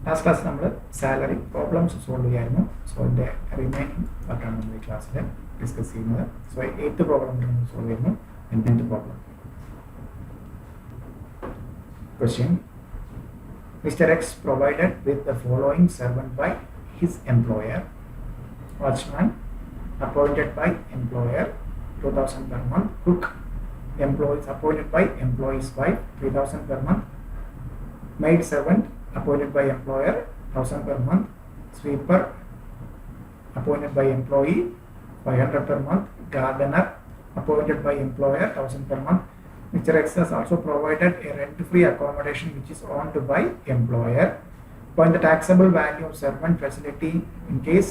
Last class നമ്മൾ salary problems solve ചെയ്യായിരുന്നു. So അതിൻ്റെ റിമൈനിങ് പാർട്ടാണ് നമ്മൾ ഈ ക്ലാസ്സിൽ ഡിസ്കസ് ചെയ്യുന്നത്. സോ 8th പ്രോബ്ലം നമ്മൾ സോൾവ് ചെയ്യുന്നു. 9th problem. Question: Mr. X provided with the following servant by his employer. Watchman appointed by employer 2000 per month. Cook employees appointed by employee's wife 3000 per month. Maid servant appointed by employer 1000 per month. Sweeper appointed by employee 500 per month. Gardener appointed by employer 1000 per month. Mr. X has also provided a rent-free accommodation which is owned by employer. Find the taxable value of servant facility in case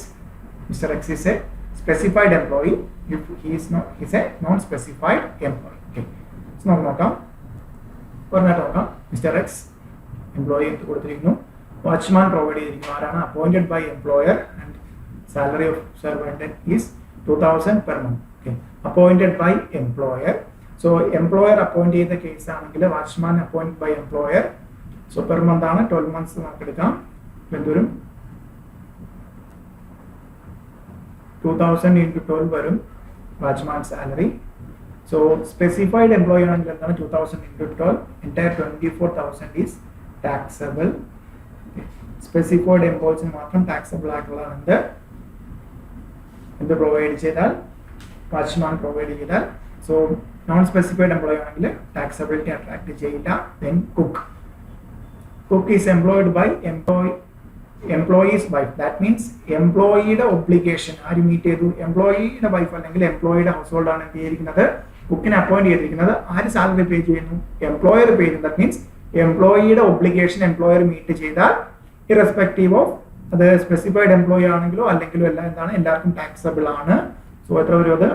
Mr. X is a specified employee if he is not a non-specified employee. Okay. So now നോക്കാം. Mr. X employee കൊടുത്തിരിക്കുന്നു. Watchman provide ചെയ്തിരിക്കുന്നു. ആരാണ്? Appointed by employer and salary of servant is 2000 per month. Okay. Appointed by employer. So employer appoint ചെയ്ത case ആണെങ്കിൽ watchman appoint by employer. So per month ആണ്, 12 months നമുക്ക് എടുക്കാം. എന്തോരും 2000 into 12 വരും watchman salary. So specified employee ആണെങ്കിൽ എന്താണ് 2000 into 12, entire 24,000 is taxable. Specified എംപ്ലോയീസിന് മാത്രം ടാക്സബിൾ ആയിട്ടുള്ളത് എന്ത് പ്രൊവൈഡ് ചെയ്താൽ, വാച്ച്മാൻ പ്രൊവൈഡ് ചെയ്താൽ. സോ നോൺ സ്പെസിഫൈഡ് എംപ്ലോയി ആണെങ്കിൽ ടാക്സബിലിറ്റി അട്രാക്ട് ചെയ്യില്ല. Then cook is employed by employee's wife. That means എംപ്ലോയിയുടെ ഒബ്ലിഗേഷൻ ആര് മീറ്റ് ചെയ്തു? എംപ്ലോയിയുടെ വൈഫ് അല്ലെങ്കിൽ എംപ്ലോയിയുടെ ഹൗസ് ഹോൾഡ് ആണ് എന്ത് ചെയ്തിരിക്കുന്നത്? കുക്കിനെ അപ്പോയിന്റ് ചെയ്തിരിക്കുന്നത്. ആര് സാലറി പേ ചെയ്യുന്നു? എംപ്ലോയർ പേ ചെയ്യുന്നു. ദാറ്റ് മീൻസ് എംപ്ലോയിയുടെ ഒബ്ലിഗേഷൻ എംപ്ലോയർ മീറ്റ് ചെയ്താൽ ഇറസ്പെക്റ്റീവ് ഓഫ് അത് സ്പെസിഫൈഡ് എംപ്ലോയി ആണെങ്കിലോ അല്ലെങ്കിലോ എല്ലാം എന്താണ്, എല്ലാവർക്കും ടാക്സബിൾ ആണ്. സോ എത്ര വരും അത്?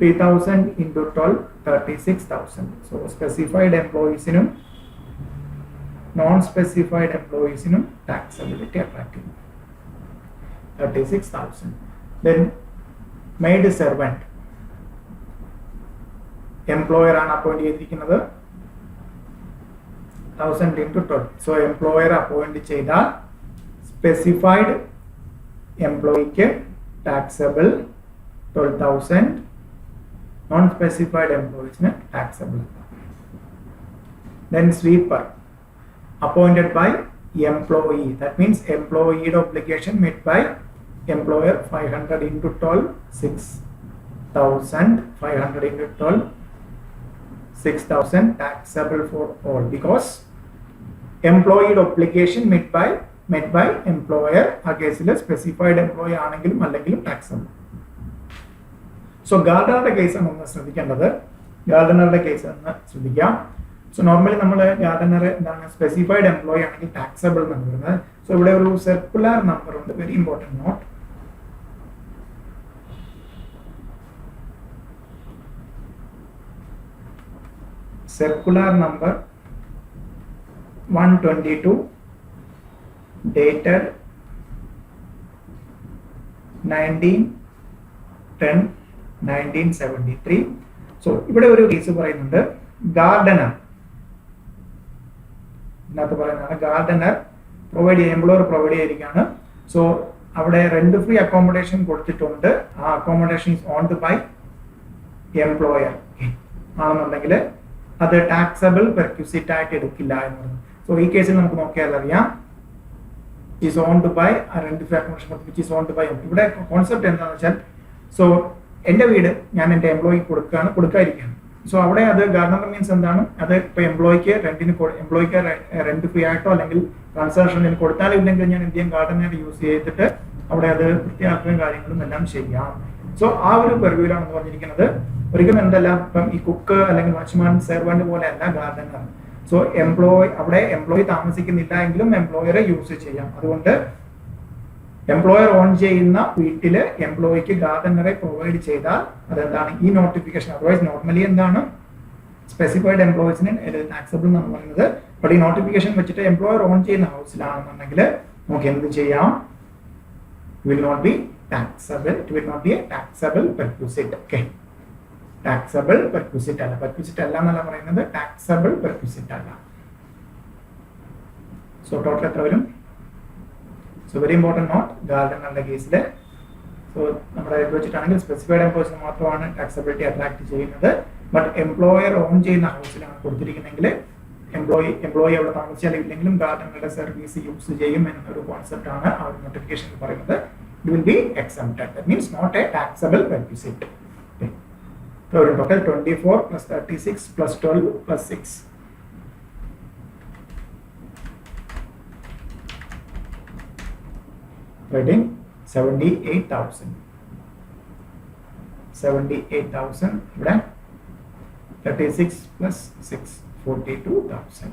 3000 into 12, 36,000. സോ സ്പെസിഫൈഡ് എംപ്ലോയീസിനും നോൺ സ്പെസിഫൈഡ് എംപ്ലോയീസിനും ടാക്സബിലിറ്റി അട്രാക്ട് ചെയ്യും. 36,000. ദെൻ മെയ്ഡ് സെർവൻറ്റ് എംപ്ലോയർ ആണ് അപ്പോയിന്റ് ചെയ്തിരിക്കുന്നത്. 1000 into 12. സോ എംപ്ലോയർ അപ്പോയിന്റ് ചെയ്താൽ സ്പെസിഫൈഡ് എംപ്ലോയിക്ക് ടാക്സബിൾ 12,000, നോൺ സ്പെസിഫൈഡ് എംപ്ലോയീസിന് taxable. Then sweeper appointed by employee. That means employee obligation met by employer 500 into 12, 6,000. 500 into 12, 6,000 taxable for all because employee obligation met by employer. ആ കേസിൽ specified employee ആണെങ്കിലും അല്ലെങ്കിലും taxable. So ഗാർഡനറുടെ കേസാണ് ഒന്ന് ശ്രദ്ധിക്കേണ്ടത്. ഗാർഡനറുടെ case ഒന്ന് ശ്രദ്ധിക്കാം. സോ നോർമലി നമ്മൾ ഗാർഡനർ എന്താണ്, സ്പെസിഫൈഡ് എംപ്ലോയി ആണെങ്കിൽ ടാക്സബിൾ എന്നാണ് വരുന്നത്. സോ ഇവിടെ ഒരു സർക്കുലർ നമ്പർ ഉണ്ട്, very important note. Circular number 122 dated 19/10/1973. So ഇവിടെ ഒരു കേസ് പറയുന്നുണ്ട്. ഗാർഡനർ ഇതിനകത്ത് പറയുന്നതാണ് ഗാർഡനർ പ്രൊവൈഡ് ചെയ്യുക, എംപ്ലോയർ പ്രൊവൈഡ് ചെയ്തിരിക്കുകയാണ്. സോ അവിടെ റെന്റ് ഫ്രീ അക്കോമഡേഷൻ കൊടുത്തിട്ടുണ്ട്. ആ accommodation is owned by employer ആണെന്നുണ്ടെങ്കിൽ അത് ടാക്സബിൾ പെർക്യൂസിറ്റ് ആയിട്ട് എടുക്കില്ല എന്ന് പറഞ്ഞു. സോ ഈ കേസിൽ നമുക്ക് നോക്കിയാൽ അറിയാം, is owned by rent free accommodation which is owned by. ഇവിടെ കോൺസെപ്റ്റ് എന്താണെന്ന് വെച്ചാൽ, സോ എൻ്റെ വീട് ഞാൻ എൻ്റെ എംപ്ലോയിക്ക് കൊടുക്കാതിരിക്കുകയാണ്. സോ അവിടെ അത് ഗാർഡനർ മീൻസ് എന്താണ്, അത് ഇപ്പോൾ എംപ്ലോയിക്ക് റെന്റ് ഫ്രീ ആയിട്ടോ അല്ലെങ്കിൽ ട്രാൻസാക്ഷനിൽ കൊടുത്താലും ഇല്ലെങ്കിൽ ഞാൻ എന്ത് ചെയ്യും, ഗാർഡനർ യൂസ് ചെയ്തിട്ട് അവിടെ അത് വൃത്തിയാക്കുകയും കാര്യങ്ങളും എല്ലാം ചെയ്യാം. സോ ആ ഒരു പെർവ്യൂലാണെന്ന് പറഞ്ഞിരിക്കുന്നത്. ഒരിക്കലും എന്തല്ല, ഇപ്പം ഈ കുക്ക് അല്ലെങ്കിൽ വാച്ച്മാൻ സെർവന്റ് പോലെ അല്ല ഗാർഡനർ. സോ അവിടെ എംപ്ലോയി താമസിക്കുന്നില്ല എങ്കിലും എംപ്ലോയറെ യൂസ് ചെയ്യാം. അതുകൊണ്ട് എംപ്ലോയർ ഓൺ ചെയ്യുന്ന വീട്ടില് എംപ്ലോയിക്ക് ഗാർഡനറെ പ്രൊവൈഡ് ചെയ്താൽ അതെന്താണ് ഈ നോട്ടിഫിക്കേഷൻ. അതർവൈസ് നോർമലി എന്താണ്, സ്പെസിഫൈഡ് എംപ്ലോയീസിന് ടാക്സബിൾ എന്നാണ് പറയുന്നത്. ബട്ട് ഈ നോട്ടിഫിക്കേഷൻ വെച്ചിട്ട് എംപ്ലോയർ ഓൺ ചെയ്യുന്ന ഹൗസിലാണെന്നുണ്ടെങ്കിൽ നമുക്ക് എന്ത് ചെയ്യാം, will not be taxable. It will not be a taxable perquisite. Okay. Taxable perquisite അല്ല. Perquisite അല്ല എന്നല്ല പറയുന്നത്, taxable perquisite അല്ല. സോ ടോട്ടൽ എത്ര വരും? സോ വെരി ഇമ്പോർട്ടൻറ്റ് നോട്ട്, ഗാർഡനറുടെ കേസിൽ സോ നമ്മുടെ ഇത് വെച്ചിട്ടാണെങ്കിൽ സ്പെസിഫൈഡ് എംപ്ലോയീസിന് മാത്രമാണ് ടാക്സബിലിറ്റി അട്രാക്ട് ചെയ്യുന്നത്. ബട്ട് എംപ്ലോയർ ഓൺ ചെയ്യുന്ന ഹൗസിലാണ് കൊടുത്തിരിക്കുന്നതെങ്കിൽ എംപ്ലോയി അവിടെ താമസിച്ചാലും ഇല്ലെങ്കിലും ഗാർഡനറുടെ സർവീസ് യൂസ് ചെയ്യും എന്നൊരു കോൺസെപ്റ്റ് ആണ് ആ ഒരു നോട്ടിഫിക്കേഷനിൽ പറയുന്നത്. It will be exempted. That means not a taxable perquisite. So total 24 plus 36 plus 12 plus 6. Writing 78,000. 78,000 ഇവിടെ 36 plus 6 42,000.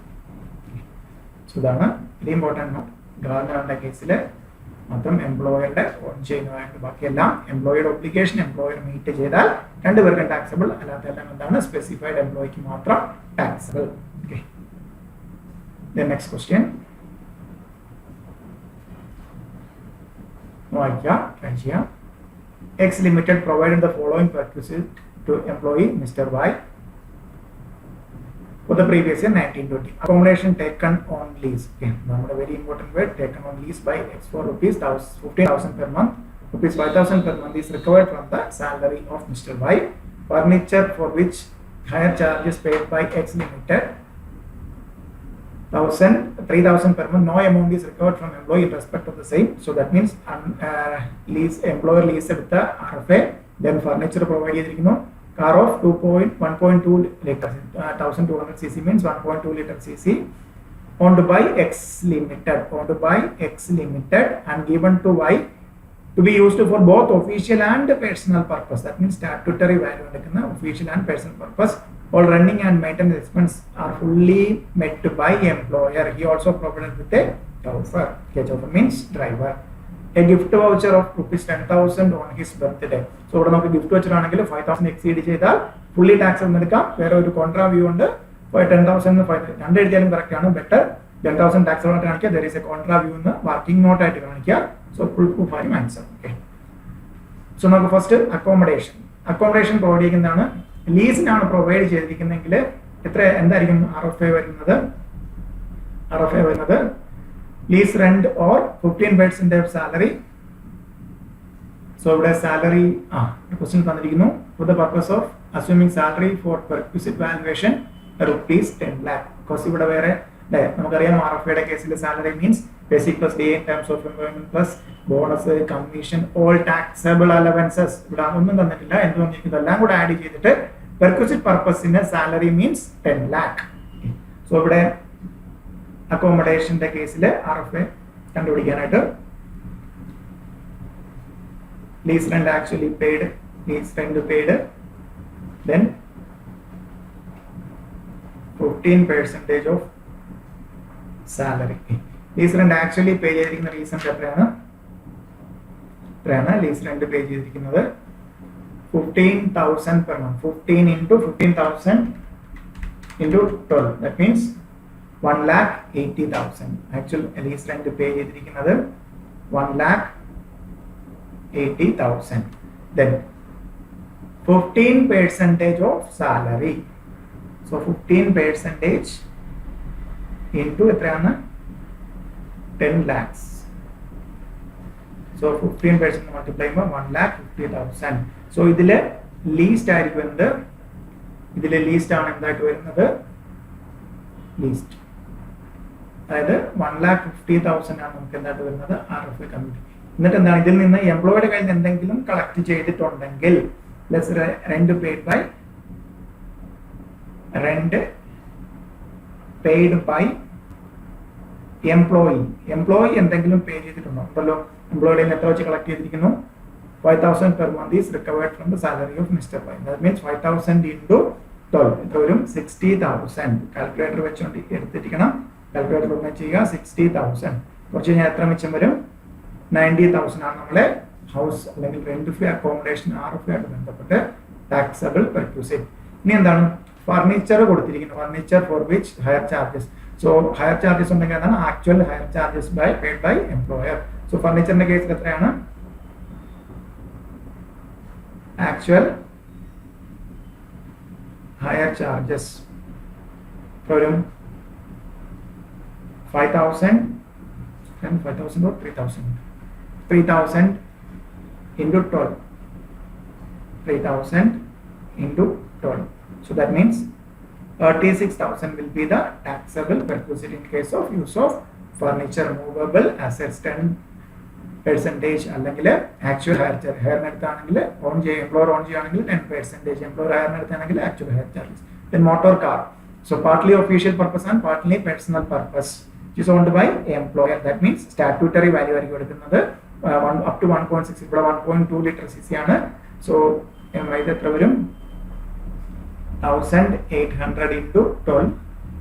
So ഇതാണ് വെരി ഇമ്പോർട്ടൻറ്റ് നോട്ട്. ഗാർഡനറുടെ കേസിൽ മാത്രം എംപ്ലോയറുടെ ഓൺ ചെയ്യുന്നതായിട്ട് ബാക്കിയെല്ലാം എംപ്ലോയിയുടെ ഒബ്ലിഗേഷൻ എംപ്ലോയർ മീറ്റ് ചെയ്താൽ രണ്ടുപേർക്കും ടാക്സബിൾ, അല്ലാത്ത എല്ലാം എന്താണ് സ്പെസിഫൈഡ് എംപ്ലോയിക്ക് മാത്രം ടാക്സബിൾ. ഓക്കെ, നെക്സ്റ്റ് ക്വസ്റ്റ്യൻ വായിക്കാം, ട്രൈ ചെയ്യാം. X limited provided the following perquisite to employee mister Y for the previous year 1920. Accommodation taken on lease. Okay, now a very important word, taken on lease by X for rupees 15,000 per month. Rupees 5,000 per month is recovered from the salary of Mr. Y. Furniture for which higher charges paid by X limited 3,000 per month. No amount is recovered from employee in respect of the same. So that means employer lease with the RFA. Then furniture provided. Car of 1.2 liters, 1200 cc means 1.2 liter cc, owned by X limited, and given to Y to be used for both official and personal purpose. That means statutory value official and personal purpose. All running and maintenance expense are fully met by employer. He also provided with a chauffeur. Chauffeur means driver. A gift voucher of rupees 10,000 on his birthday. So ഇവിടെ നമുക്ക് gift voucher ആണെങ്കിൽ 5,000 exceed ചെയ്താൽ fully tax ഒന്നും എടുക്കാം. വേറെ ഒരു contra view ഉണ്ട്. 10,000 രണ്ട് എഴുതിയാലും കറക്റ്റ് ആണ്. ബെറ്റർ 10,000 ടാക്സ് ആയിട്ട് കാണിക്കുക. There is A contra view എന്ന് വർക്കിംഗ് നോട്ട് ആയിട്ട് കാണിക്കുക. സോ ഫുൾ പ്രൂഫ് ആയി ആൻസർ. ഓക്കെ, സോ നമുക്ക് ഫസ്റ്റ് അക്കോമഡേഷൻ പ്രൊവൈഡ് ചെയ്യുന്നതാണ്. ലീസിനാണ് പ്രൊവൈഡ് ചെയ്തിരിക്കുന്നതെങ്കിൽ എന്തായിരിക്കും RFA വരുന്നത്? Lease rent or 15% of salary. So ഇവിടെ salary question തന്നിരിക്കുന്നു. For the purpose of assuming salary for perquisite valuation rupees 10 lakh. Because ഇവിടെ വേറെ നമുക്കറിയാം RFAയുടെ കേസിൽ salary means basic plus day in terms of employment plus bonus, commission, all taxable allowances. ഇവിടെ ഒന്നും തന്നിട്ടില്ല. എന്ത് തന്നിരിക്കുന്നു? ഇതെല്ലാം കൂടെ ആഡ് ചെയ്തിട്ട് perquisite purpose salary means 10 lakh. So ഇവിടെ അക്കോമഡേഷന്റെ കേസിൽ RFA കണ്ടുപിടിക്കാനായിട്ട് lease rent actually paid, then 15% of salary. Lease rent actually pay ചെയ്തിരിക്കുന്ന റീസൺ എത്രയാണ്? ലീസ് റെന്റ് പേ ചെയ്തിരിക്കുന്നത് 15,000 per month. 15 into 15,000 into 12. That means 1,80,000. Actual lease rent pay ചെയ്തിരിക്കുന്നത് 1,80,000. Then 15% of salary. So 15% into എത്രയാണ്? 10 lakhs. So 15% multiply by 1,50,000. So ഇതില് least ആയിരിക്കും എന്ത്? ഇതിലെ least ആണ് എന്തായിട്ട് വരുന്നത്? ലീസ്റ്റ് അതായത് 1,50,000 ആണ് നമുക്ക് എന്തായിട്ട് വരുന്നത് RFA കമ്മിറ്റി. എന്നിട്ട് എന്താണ് ഇതിൽ നിന്ന് എംപ്ലോയിയുടെ കയ്യിൽ നിന്ന് എന്തെങ്കിലും കളക്ട് ചെയ്തിട്ടുണ്ടെങ്കിൽ plus rent paid by employee എന്തെങ്കിലും പേ ചെയ്തിട്ടുണ്ടോ? ഉണ്ടല്ലോ. എംപ്ലോയിയുടെ നിന്ന് എത്ര വെച്ച് കളക്ട് ചെയ്തിരിക്കുന്നു? 5,000 per month is recovered from the salary of Mr. Y. That means 5,000 into 12 എത്ര വരും? 60,000. കാൽക്കുലേറ്റർ വെച്ചുകൊണ്ട് എടുത്തിരിക്കണം. കാൽക്കുലേറ്റർ ഒന്ന് ചെയ്യുക. 60,000 കുറച്ച് കഴിഞ്ഞാൽ എത്ര മിച്ചം വരും? 90,000 ആണ് നമ്മളെ ഹൗസ് അല്ലെങ്കിൽ റെന്റ് ഫ്രീ അക്കോമഡേഷൻ RFA ആയിട്ട് ബന്ധപ്പെട്ട് ടാക്സബിൾ പെർക്വിസിറ്റ്. ഇനി എന്താണ്? ഫർണിച്ചർ കൊടുത്തിരിക്കുന്നത്. Furniture for which hire charges. So hire charges ഉണ്ടെങ്കിൽ എന്താണ്? Actual hire charges paid by employer. So ഫർണിച്ചറിന്റെ കേസിൽ എത്രയാണ്? Actual higher charges from 5,000 5,000 or 3,000 into 12, 3,000 into 12. So that means 36,000 will be the taxable perquisite in case of use of furniture, movable assets. 10% അല്ലെങ്കിൽ actual ഹയറിന് എടുത്താണെങ്കിൽ employer own ചെയ്യുകയാണെങ്കിൽ 10%, employer ഹയറിന് എടുത്താണെങ്കിൽ actual hire charges. Then motor car, so partly official purpose and partly personal purpose, which is owned by employer. That means statutory value ആയിരിക്കും എടുക്കുന്നത് up to 1.6, ഇവിടെ 1.2 litre cc ആണ്. So ഇത് എത്ര വരും? 1800 into 12.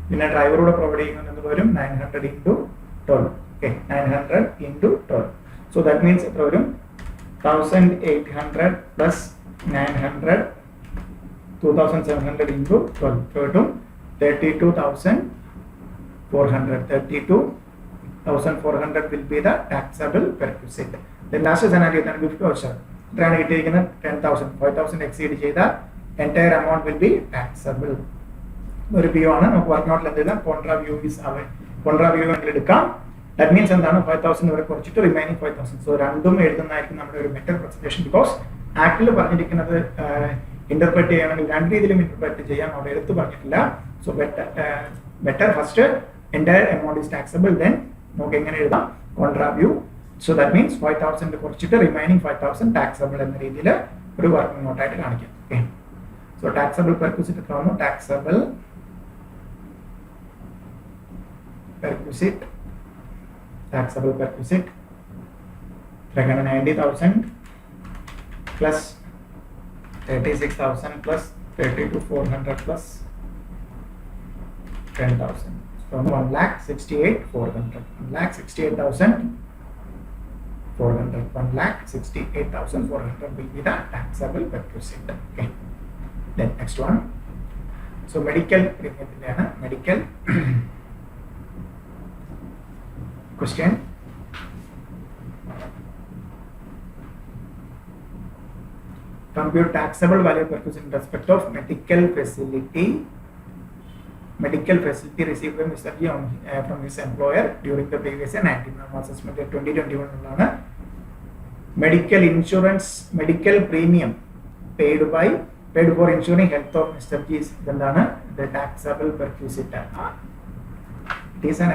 പിന്നെ ഡ്രൈവറോട് പ്രൊവൈഡ് ചെയ്യുന്നത് വരും 900 into 12. Okay, 900 into 12. So that means എത്ര വരും? 1800 plus 900, 2700 into 12, 32,400. 32,400 will be the taxable perquisite. Then last scenario is gift voucher. എത്രയാണ് കിട്ടിയിരിക്കുന്നത്? 10,000. 5,000 exceed ചെയ്ത entire amount will be taxable. ഒരു വ്യൂ ആണ്. നമുക്ക് വർക്ക് നോട്ടിൽ എന്തെല്ലാം കോൺട്രാ വ്യൂ എടുക്കാം. ദാറ്റ് മീൻസ് എന്താണ്? 5,000 വരെ കുറച്ചിട്ട് റിമൈനിങ് 5,000. സോ രണ്ടും എഴുതുന്നതായിരിക്കും നമ്മുടെ ഒരു ബെറ്റർ പ്രസന്റേഷൻ. ബിക്കോസ് ആക്ടിൽ പറഞ്ഞിരിക്കുന്നത് ഇന്റർപ്രറ്റ് ചെയ്യണമെങ്കിൽ രണ്ട് രീതിയിലും ഇന്റർപ്രറ്റ് ചെയ്യാം, അവിടെ എടുത്ത് പറഞ്ഞിട്ടില്ല. So better first entire amount is taxable, then നമുക്ക് എങ്ങനെ എഴുതാം? Contra view. So that means 5,000 കുറച്ചിട്ട് റിമൈനിങ് 5,000 ടാക്സബിൾ എന്ന രീതിയിൽ ഒരു വർക്കിംഗ് നോട്ടായിട്ട് കാണിക്കാം. ഓക്കെ, സോ ടാക്സബിൾ പെർക്വിസിറ്റ് എത്ര വന്നു? Taxable perquisite 90,000 plus 36,000 plus 32,400 plus 10,000. So 1,68,400. 1,68,400. 1,68,400 will be the taxable perquisite. Okay. Then next one. So medical question. Compute taxable value perquisite in respect of medical facility received by Mr. G from his employer during the previous year 19 assessment year 2021 ഉള്ളതാണ്. Medical insurance, medical premium paid for ensuring health of Mr. G എന്താണ്? The taxable perquisite. It is an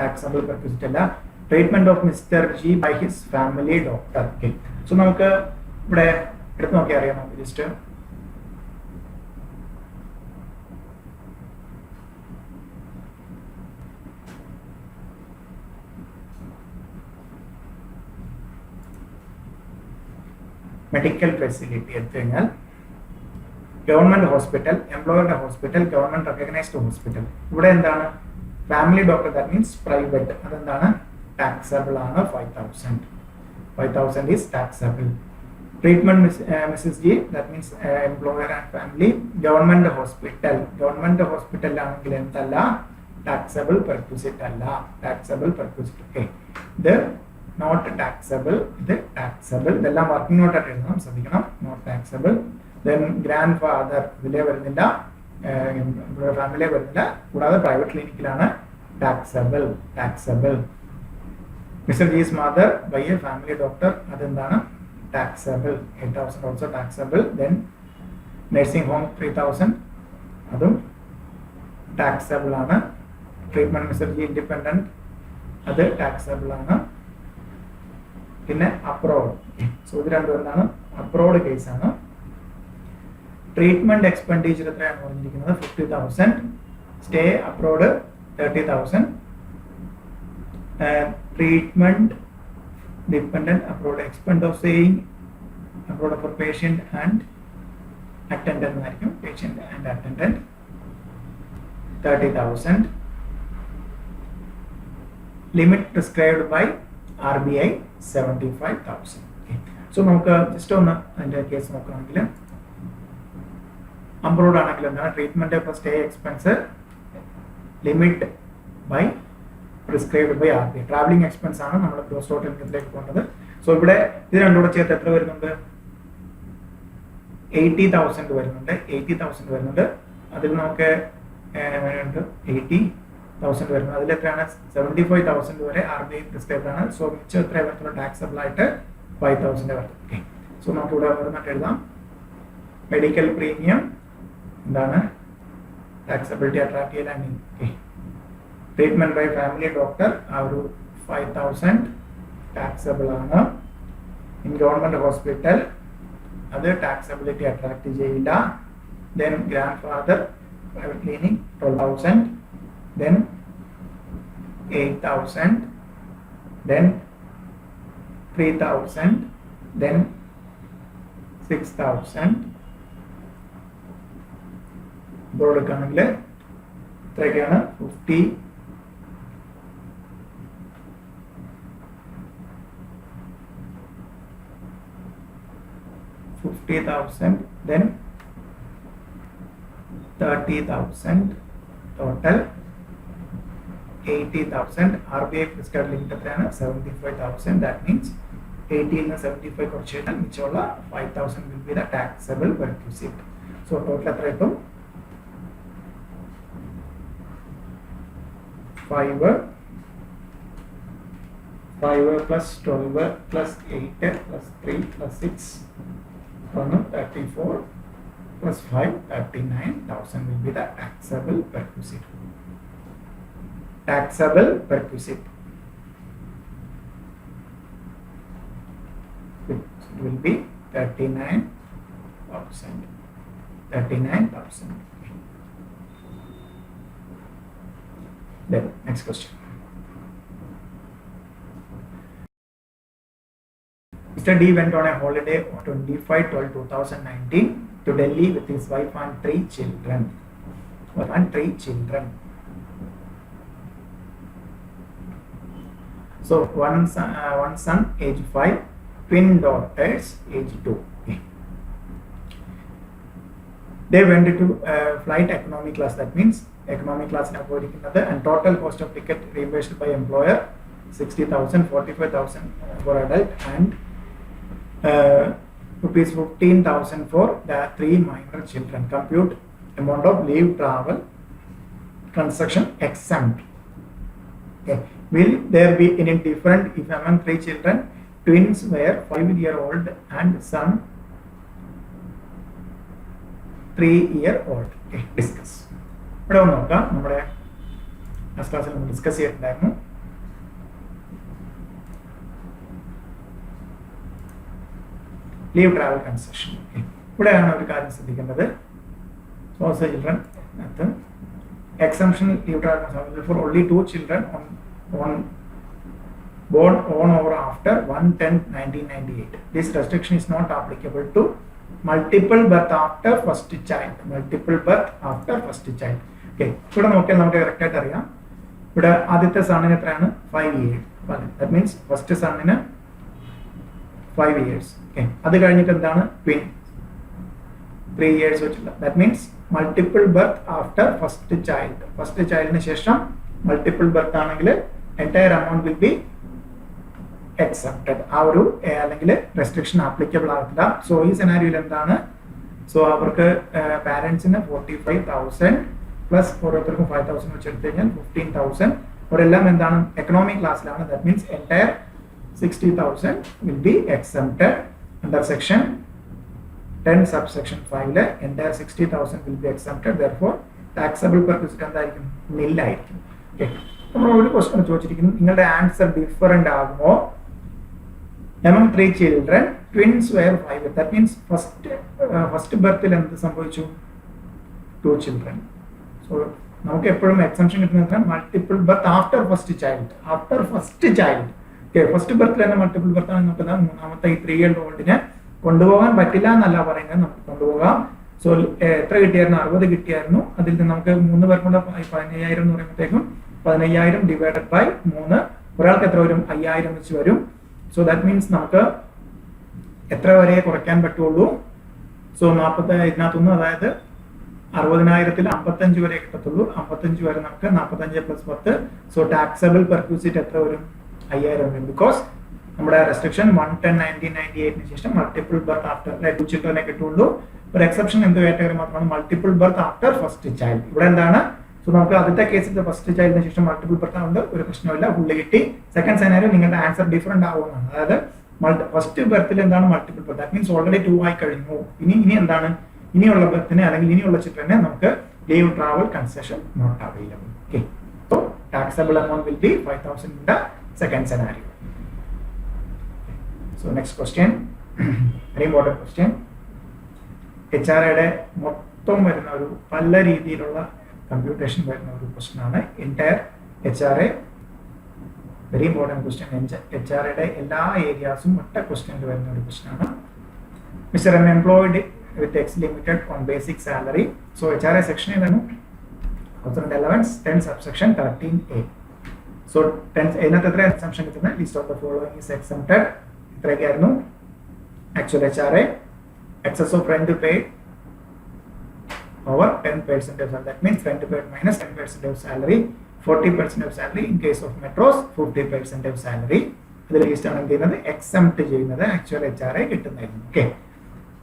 taxable perquisite അല്ല. Treatment of Mr. G by his family doctor. Okay. So നമുക്ക് ഇവിടെ എടുത്ത് നോക്കിയാൽ അറിയാം. നമുക്ക് just medical facility എടുത്തു കഴിഞ്ഞാൽ ഗവൺമെന്റ് ഹോസ്പിറ്റൽ, എംപ്ലോയറുടെ ഹോസ്പിറ്റൽ, ഗവൺമെന്റ് റെക്കഗ്നൈസ്ഡ് ഹോസ്പിറ്റൽ. ഇവിടെ എന്താണ്? Family doctor, that means private. അതെന്താണ്? ടാക്സബിൾ ആണ്. 5,000 is taxable. Treatment Mrs G, that means employer and family. Government hospital ആണെങ്കിൽ എന്തല്ല? ടാക്സബിൾ പെർക്വിസിറ്റ് അല്ല. ഓക്കെ, ഇത് നോട്ട് ടാക്സബിൾ, ഇത് ടാക്സബിൾ. ഇതെല്ലാം വർക്കിംഗ് നോട്ടായിട്ട് എഴുതണം, ശ്രദ്ധിക്കണം. Not taxable. Then grandfather ഇതിലേ വരുന്നില്ല, ഫാമിലിയെ വരുന്നില്ല. കൂടാതെ പ്രൈവറ്റ് ക്ലിനിക്കിലാണ് taxable. Mr G's mother by a family doctor, അതെന്താണ്? Taxable. 8,000 also taxable. Then nursing home 3,000, അതും ടാക്സബിൾ ആണ്. ട്രീറ്റ്മെന്റ് മിസ്റ്റർ ജി ഇൻഡിപെൻഡന്റ്, അത് ടാക്സബിൾ ആണ്. പിന്നെ അബ്രോഡ്. സോ ഇത് രണ്ടും എന്താണ്? അബ്രോഡ് കേസാണ്. ട്രീറ്റ്മെന്റ് എക്സ്പെൻഡിച്ചർ എത്രയാണ് പറഞ്ഞിരിക്കുന്നത്? 50,000. Stay abroad 30,000. Treatment dependent abroad, expense of staying abroad for patient and attendant എന്നായിരിക്കും. Patient and attendant 30,000. Limit prescribed by RBI 75,000. So നമുക്ക് ജസ്റ്റ് ഒന്ന് അതിന്റെ കേസ് നോക്കുകയാണെങ്കിൽ, അബ്രോഡ് ആണെങ്കിൽ എന്താണ്? Treatment for stay expense limit by prescribed by RBI. Travelling expense ആണ് നമ്മൾ gross total ഇൻകത്തിലേക്ക് പോകുന്നത്. സോ ഇവിടെ ഇത് രണ്ടുകൂടെ ചേർത്ത് എത്ര വരുന്നുണ്ട്? 80,000 വരുന്നുണ്ട്. അതിൽ നമുക്ക് 80 തൗസൻഡ് വരുന്നത്. അതിലെത്രയാണ് 75,000 വരെ RBI പ്രിസ്ക്രൈബ് ആണ്. സോ മിച്ചം എത്ര വരത്തുള്ളൂ ടാക്സബിൾ ആയിട്ട് 5,000 വരത്തുള്ളൂ. ഓക്കെ, സോ നമുക്ക് ഇവിടെ വരുന്നിട്ട് എഴുതാം. മെഡിക്കൽ പ്രീമിയം എന്താണ് ടാക്സബിലിറ്റി അട്രാക്ട് ചെയ്യാൻ. Okay, treatment by family doctor ആ ഒരു 5,000 ടാക്സബിൾ ആണ്. ഇൻ ഗവൺമെന്റ് ഹോസ്പിറ്റൽ അത് ടാക്സബിലിറ്റി അട്രാക്ട് ചെയ്യില്ല. Then grandfather private clinic 12,000, then 8,000, then 3,000, then 6,000. ഇപ്പോൾ എടുക്കുകയാണെങ്കിൽ എത്രയൊക്കെയാണ് 50,000, then 30,000 total 80,000. RBI prescribed limit എത്രയാണ് 75,000. that means 80 ന്ന് 75 കുറച്ച് കഴിഞ്ഞാൽ മിച്ചമുള്ള 5,000 will be the taxable perquisite. so total എത്ര കിട്ടും 5 plus 12 plus 8 plus 3 plus 6 34 plus 5 39,000 will be the taxable perquisite. Taxable perquisite. It will be 39,000. 39,000. Then next question. Mr. D went on a holiday on 25/12/2019 to Delhi with his wife and 3 children. So one son age 5, twin daughters age 2. Okay. They went to flight economy class. That means economy class and total cost of ticket reimbursed by employer 60,000, 45,000 for adult and rupees 15,000 for the 3 minor children. Compute amount of leave travel construction exempt. Okay. Will there be any different if among 3 children twins were 5-year-old and son 3-year-old? Okay, discuss. ഇവിടെ ഒന്ന് നോക്കാം. നമ്മുടെ ക്ലാസ്സിൽ നമ്മൾ discuss ചെയ്തിട്ടുണ്ടായിരുന്നു. Leave travel concession. ഇവിടെയാണ് ഒരു കാര്യം ശ്രദ്ധിക്കേണ്ടത്. Also children exemption leave travel available for only 2 children born on or after 1/10/1998. This restriction is not applicable to multiple birth after first child. Okay, ഇവിടെ നോക്കിയാൽ നമുക്ക് കറക്റ്റ് ആയിട്ട് അറിയാം. ഇവിടെ ആദ്യത്തെ സണ്ണിന് എത്രയാണ് 5 years. That means ഫസ്റ്റ് സണ്ണിന് 5 years. Okay, അത് കഴിഞ്ഞിട്ട് എന്താണ് ട്വിൻ 3 years വെച്ചില്ല. That means multiple birth after first child. First ചൈൽഡിന് ശേഷം മൾട്ടിപ്പിൾ ബർത്ത് ആണെങ്കിൽ entire amount will be accepted. ആ ഒരു അല്ലെങ്കിൽ റെസ്ട്രിക്ഷൻ ആപ്ലിക്കബിൾ ആകത്തില്ല. സോ ഈ സെനാരിയോയിൽ എന്താണ്, സോ അവർക്ക് പാരന്റ്സിന് 45,000 പ്ലസ് ഓരോരുത്തർക്കും 5,000 വെച്ച് എടുത്തു കഴിഞ്ഞാൽ 15,000. അവരെല്ലാം എന്താണ് എക്കണോമിക് ക്ലാസ്സിലാണ്. That means entire 60,000 will be exempted under section 10 subsection 5 le entire 60,000 will be exempted. Therefore taxable perquisite എന്തായിരിക്കും nil ആയിരിക്കും. ഓക്കെ, നമ്മൾ ഒരു ക്വസ്റ്റ്യൻ ചോദിച്ചിരിക്കുന്നു, നിങ്ങളുടെ ആൻസർ ഡിഫറെന്റ് ആകുമോ? among 3 children twins were 5. that means first birthil എന്ത് സംഭവിച്ചു 2 children. so നമുക്ക് എപ്പോഴും എക്സംഷൻ കിട്ടുന്നത് multiple birth after first child. Okay, first ബർത്തിൽ തന്നെ മൾട്ടിപ്പിൾ ബർത്ത് ആണ് നോക്കുന്നത്. മൂന്നാമത്തെ ഈ 3-year-oldനെ കൊണ്ടുപോകാൻ പറ്റില്ല എന്നല്ല പറയുന്നത്, നമുക്ക് കൊണ്ടുപോകാം. സോ എത്ര കിട്ടിയായിരുന്നു 60 കിട്ടിയായിരുന്നു. അതിൽ നിന്ന് നമുക്ക് 3 പേർക്കും കൂടെ 15,000 എന്ന് പറയുമ്പോഴത്തേക്കും 15,000 ഡിവൈഡഡ് ബൈ 3 ഒരാൾക്ക് എത്ര വരും 5,000 വെച്ച് വരും. സോ ദാറ്റ് മീൻസ് നമുക്ക് എത്ര വരെ കുറയ്ക്കാൻ പറ്റുള്ളൂ? സോ 40 ഇതിനകത്തുനിന്ന് അതായത് 60,000-ൽ 55 വരെ കിട്ടത്തുള്ളൂ. 55 വരെ നമുക്ക് 45 + 10. സോ ടാക്സബിൾ പെർക്യൂസിറ്റ് എത്ര വരും 5,000 വരും. ബിക്കോസ് നമ്മുടെ റെസ്ട്രിക്ഷൻ 1/10/1998 ശേഷം മൾട്ടിപ്പിൾ ബർത്ത് ആഫ്റ്റർ 2 ചിൽഡ്രനെ കിട്ടുള്ളൂ. ഒരു എക്സെപ്ഷൻ എന്ത് കാറ്റഗറി മാത്രമാണ് multiple birth after first child. ഇവിടെ എന്താണ്, സോ സോ നമുക്ക് ആദ്യത്തെ കേസിൽ ഫസ്റ്റ് ചൈൽഡിന് ശേഷം മൾട്ടിപ്പിൾ ബർത്ത് ഉണ്ട്, ഒരു പ്രശ്നമില്ല, ഫുള്ള് കിട്ടി. സെക്കൻഡ് സെനാരിയോ നിങ്ങളുടെ ആൻസർ ഡിഫറെന്റ് ആവുമെന്നാണ്. അതായത് ഫസ്റ്റ് ബർത്തിൽ എന്താണ് multiple birth, that means already 2 ആയി കഴിഞ്ഞു. ഇനി എന്താണ്, ഇനിയുള്ള ബർത്തിന് അല്ലെങ്കിൽ ഇനിയുള്ള ചിൽഡ്രനെ നമുക്ക് leave travel concession not available. Okay, so taxable amount will be 5,000 in the second scenario. So next question, very important question. HRAയുടെ മൊത്തം വരുന്ന ഒരു പല രീതിയിലുള്ള കമ്പ്യൂട്ടേഷൻ വരുന്ന ഒരു ക്വസ്റ്റൻ ആണ്. Entire HRA very important question. HRAയുടെ എല്ലാ ഏരിയാസും ഒറ്റ ക്വസ്റ്റ്യനിൽ വരുന്ന ഒരു ക്വസ്റ്റൻ ആണ്. Mr M employed with X limited on basic salary. So HRA section ഏതാണ്? 2011 10 subsection 13A. So 10 അതിനകത്ത് എത്ര എക്സംഷൻ കിട്ടുന്നത്? List of the following is exempted. ഇത്രയൊക്കെയായിരുന്നു actual HRA. Excess of rent paid over 10% of salary. That means rent paid minus 10% of salary, 40% of salary. In case of metros, 50% of salary. ഇതിൽ least ആണ് എന്ത് ചെയ്യുന്നത്? Exempt ചെയ്യുന്നത് actual HRA കിട്ടുന്നതായിരുന്നു. Okay,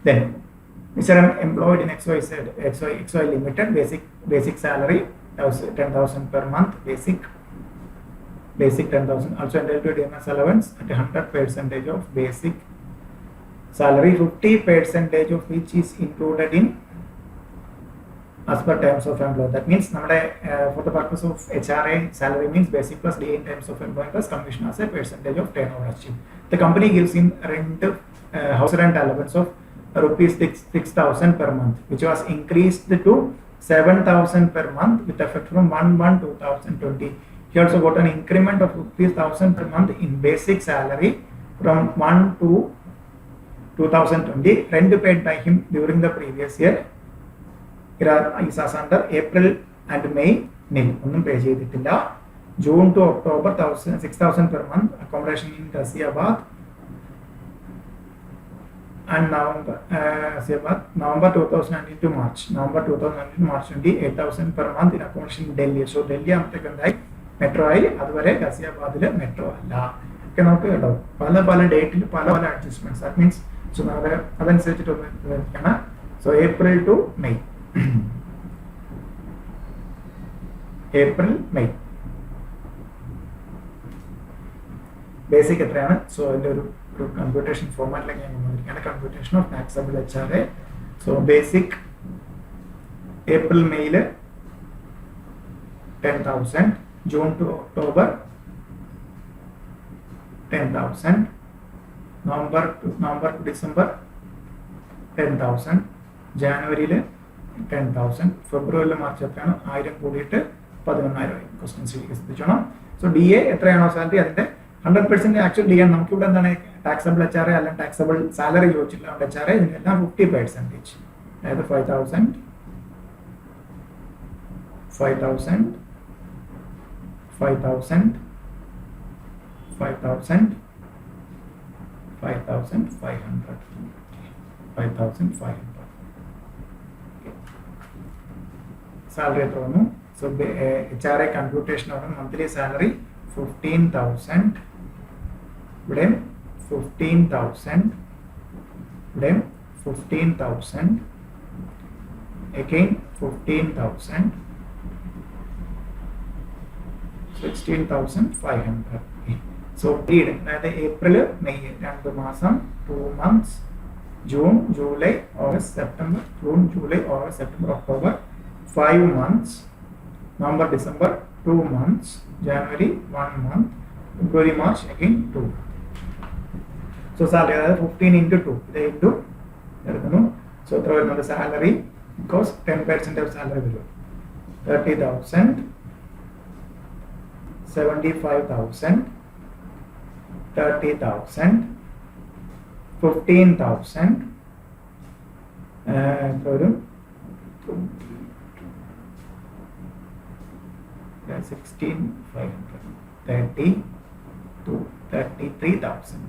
then Mr employed in XY limited basic salary 10,000 per month, basic 10,000. Also entitled to DMS allowance at 100% of basic salary, 50% of which is included in as per terms of employment. That means for the purpose of HRA, salary means basic plus DA in terms of employment plus commission as a percentage of turnover achieved. The company gives in rent, house rent allowance of rupees 6,000 per month, which was increased to 7,000 per month with effect from 1/1/2020. He also got an increment of rupees 1,000 per month in basic salary from 1/2/2020. Rent paid by him during the previous year is as under April and May nil. ഒന്നും പേ ചെയ്തിട്ടില്ല. June to October 6,000 per month accommodation in Ghaziabad. And November 2019 to March 28,000 per month in accommodation in Delhi. So Delhi ആകുമ്പോഴത്തേക്ക് എന്തായി? Metro ആയി. അതുവരെ ഗസിയാബാദിൽ metro അല്ല. ഒക്കെ നമുക്ക് കേട്ടോ പല ഡേറ്റിൽ പല അഡ്ജസ്റ്റ്മെന്റ്സ്. ദാറ്റ് മീൻസ് സോ നമുക്ക് അതനുസരിച്ചിട്ടൊന്ന്. So April to May, April May basic എത്രയാണ്? സോ അതിൻ്റെ ഒരു കമ്പ്യൂട്ടേഷൻ ഫോർമാറ്റിലേക്ക് ഞാൻ കൊണ്ടുവന്നിരിക്കുകയാണ്. Computation of taxable HRA. So basic April മെയ്യിൽ 10,000, June to October 10,000, November to December 10,000, ജാനുവരിയിൽ 10,000, ഫെബ്രുവരിയിൽ മാർച്ച് എത്രയാണ്? 1000 കൂടിയിട്ട് 11,000 ക്വസ്റ്റ്യൻസ് ശ്രദ്ധിച്ചോണം. സോ DA എത്രയാണോ സാലറി അതിന്റെ 100% ആക്ച്വൽ DA. നമുക്കിവിടെ എന്താണ് ടാക്സബിൾ HRA അല്ലെങ്കിൽ ടാക്സബിൾ സാലറി ചോദിച്ചില്ല. HRA ഇതിനെല്ലാം 50%. അതായത് 5,000, 5,000, 5,000, 5,000, 5,500, 5,500. സാലറി എത്ര വന്നു? സോ HRA കമ്പ്യൂട്ടേഷൻ ആണ്. മന്ത്ലി സാലറി 15,000, ഇവിടെ 15,000, ഇവിടെ 15,000, again 15,000, 16,500. സോ പീരീഡ് അതായത് ഏപ്രിൽ മെയ് 2 മാസം, 2 months, June July August September, June July August September October 5 months, November December 2 months, January 1 month, February March again 2. So salary അതായത് 15 into 2 ഇത് into എടുക്കുന്നു. So എത്ര വരുന്നുണ്ട് salary? Because 10% of salary വരും. 30,000, 75,000, 30,000, 15,000, എത്ര വരും? 16,500, 32, 33,000,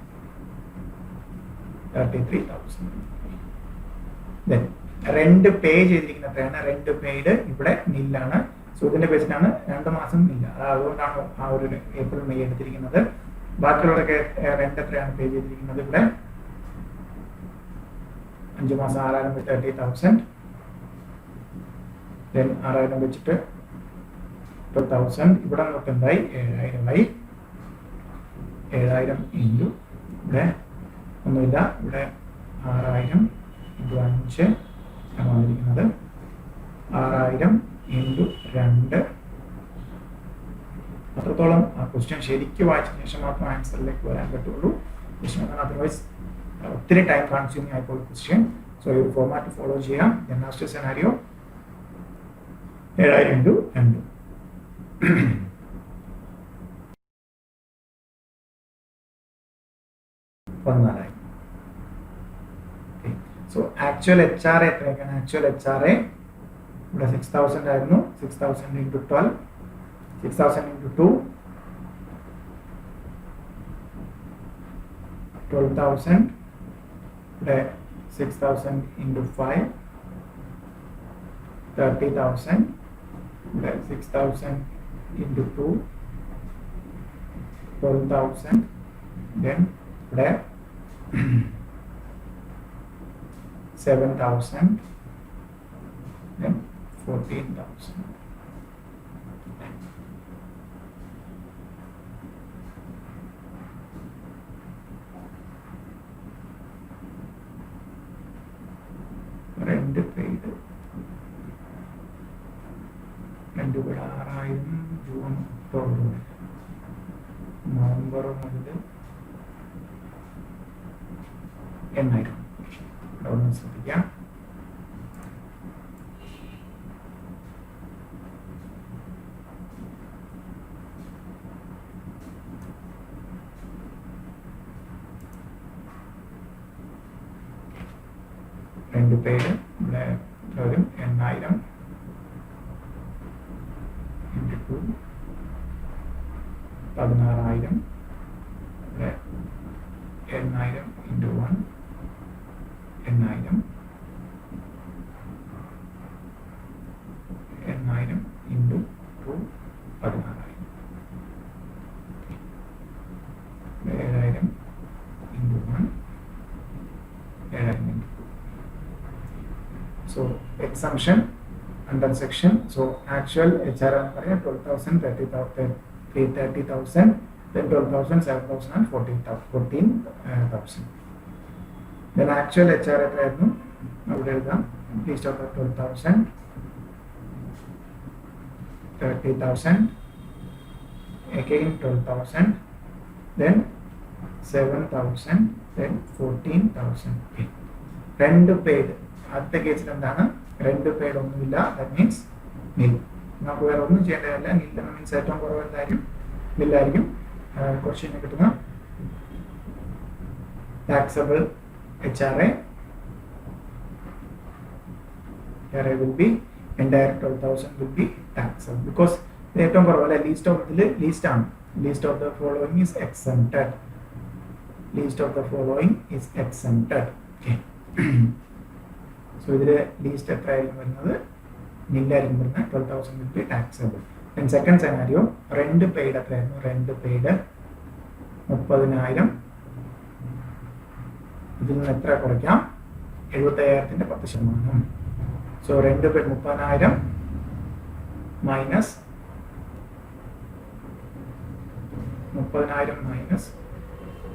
33,000. Then rent pay ചെയ്തിരിക്കുന്ന എത്രയാണ്? rent paid ഇവിടെ നില്ലാണ്. സോ ഇതിന്റെ ബേസിലാണ് 2 മാസം ഇല്ല. അതുകൊണ്ടാണ് ആ ഒരു ഏപ്രിൽ മെയ് എടുത്തിരിക്കുന്നത്. ബാക്കിയുള്ളതൊക്കെ റെന്റ് എത്രയാണ് പേ ചെയ്തിരിക്കുന്നത്? ഇവിടെ 5 മാസം 6,000 30,000. ദെൻ 6,000 വെച്ചിട്ട് 12,000 ഇവിടെ നമുക്ക് എന്തായി 7,000 7,000 ഇൻറ്റു ഇവിടെ ഒന്നുമില്ല, ഇവിടെ 6,000 ഇൻറ്റു 5 ആണ് വന്നിരിക്കുന്നത്. 6,000 ഇൻറ്റു 2. അത്രത്തോളം ആ ക്വസ്റ്റ്യൻ ശരിക്കും വായിച്ചതിന് ശേഷം മാത്രം ആൻസറിലേക്ക് വരാൻ പറ്റുള്ളൂ. ക്വസ്റ്റ്യൻ അതർവൈസ് ഒത്തിരി ടൈം കൺസ്യൂമിങ് ആയിപ്പോൾ ക്വസ്റ്റ്യൻ. സോ ഈ ഒരു ഫോർമാറ്റ് ഫോളോ ചെയ്യാം. Last scenario 7,000 into 2. So actual HR എത്രയൊക്കെയാണ്? ആക്ച്വൽ HR ഇവിടെ 6,000 ആയിരുന്നു. 6,000 ഇൻറ്റു 12, 6,000 ഇൻറ്റു 2, 12,000. ഇവിടെ 6,000 ഇൻറ്റു 5, 30,000. ഇവിടെ 6,000 ഇൻറ്റു 2, 12,000. Then ഇവിടെ 7,000. Then 14,000. Rent paid 6,000 June October November മുതൽ 8,000. ഒന്ന് ശ്രദ്ധിക്കാം. രണ്ട് പേര് ഇവിടെ വരും 8,000 ഇൻറ്റു 2, 16,000. ഇവിടെ 8,000 into 1, 8,000. 8,000 into 2, 16,000. 7,000 into 1, 7,000 into 2. So exemption under section. So actual HR 12,000, 30,000, 30,000, then 12,000, 7,000 and 14,000. Then actual HR എത്രയായിരുന്നു? അവിടെ എഴുതാം. List of the 12,000, 30,000, again 12,000, then 7,000, then 14,000. രണ്ട് പെയ്ഡ്. അടുത്ത കേസിൽ എന്താണ്? രണ്ട് പെയ്ഡ് ഒന്നുമില്ല. ദാറ്റ് മീൻസ് നിൽ. നമുക്ക് വേറെ ഒന്നും ചെയ്യേണ്ടതല്ല. നിൽ എന്ന മീൻസ് ഏറ്റവും കുറവ് എന്തായാലും നില്ലായിരിക്കും. ക്വസ്റ്റ്യൻ കിട്ടുന്ന taxable HRA will be entire 12,000 will be taxable because ഏറ്റവും കുറവല്ല. ലീസ്റ്റ് ഓഫ് ഇതിൽ ലീസ്റ്റ് ആണ്. Least of the following is exempted. Least of the following is exempted. Okay. So ഇതിൽ ലീസ്റ്റ് എത്രയായിരിക്കും വരുന്നത്? നില്ലായിരിക്കും വരുന്നത്. 12,000 will be taxable. Then second scenario, rent paid എത്രയായിരുന്നു? rent paid 30,000. ഇതിൽ നിന്ന് എത്ര കുറയ്ക്കാം? 75,000-ന്റെ 10%. So rent paid 30,000 minus 30,000 minus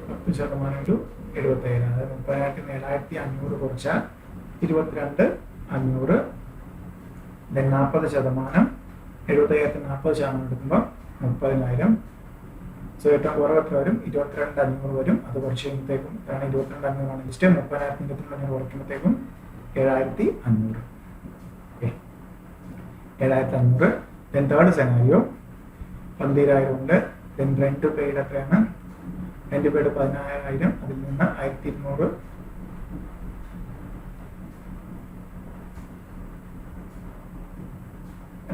10% ഒരു 75,000. അതായത് 30,000-7,500 കുറച്ചാൽ 22,500. ദെൻ 40%. 75,000 40% എടുക്കുമ്പോൾ 30,000. സോ ഏറ്റവും കുറവ് എത്ര വരും? 22,500 വരും. അത് കുറച്ച് കഴിയുമ്പോഴത്തേക്കും 22,500 list 30,000 22,500 കുറയ്ക്കുമ്പോഴത്തേക്കും 7,500. Okay, 7,500. Then third scenario 12,000 ഉണ്ട്. ദെൻ റെന്റ് പെയ്ഡ് എത്രയാണ്? Rent paid 16,000. അതിൽ നിന്ന് 1,200.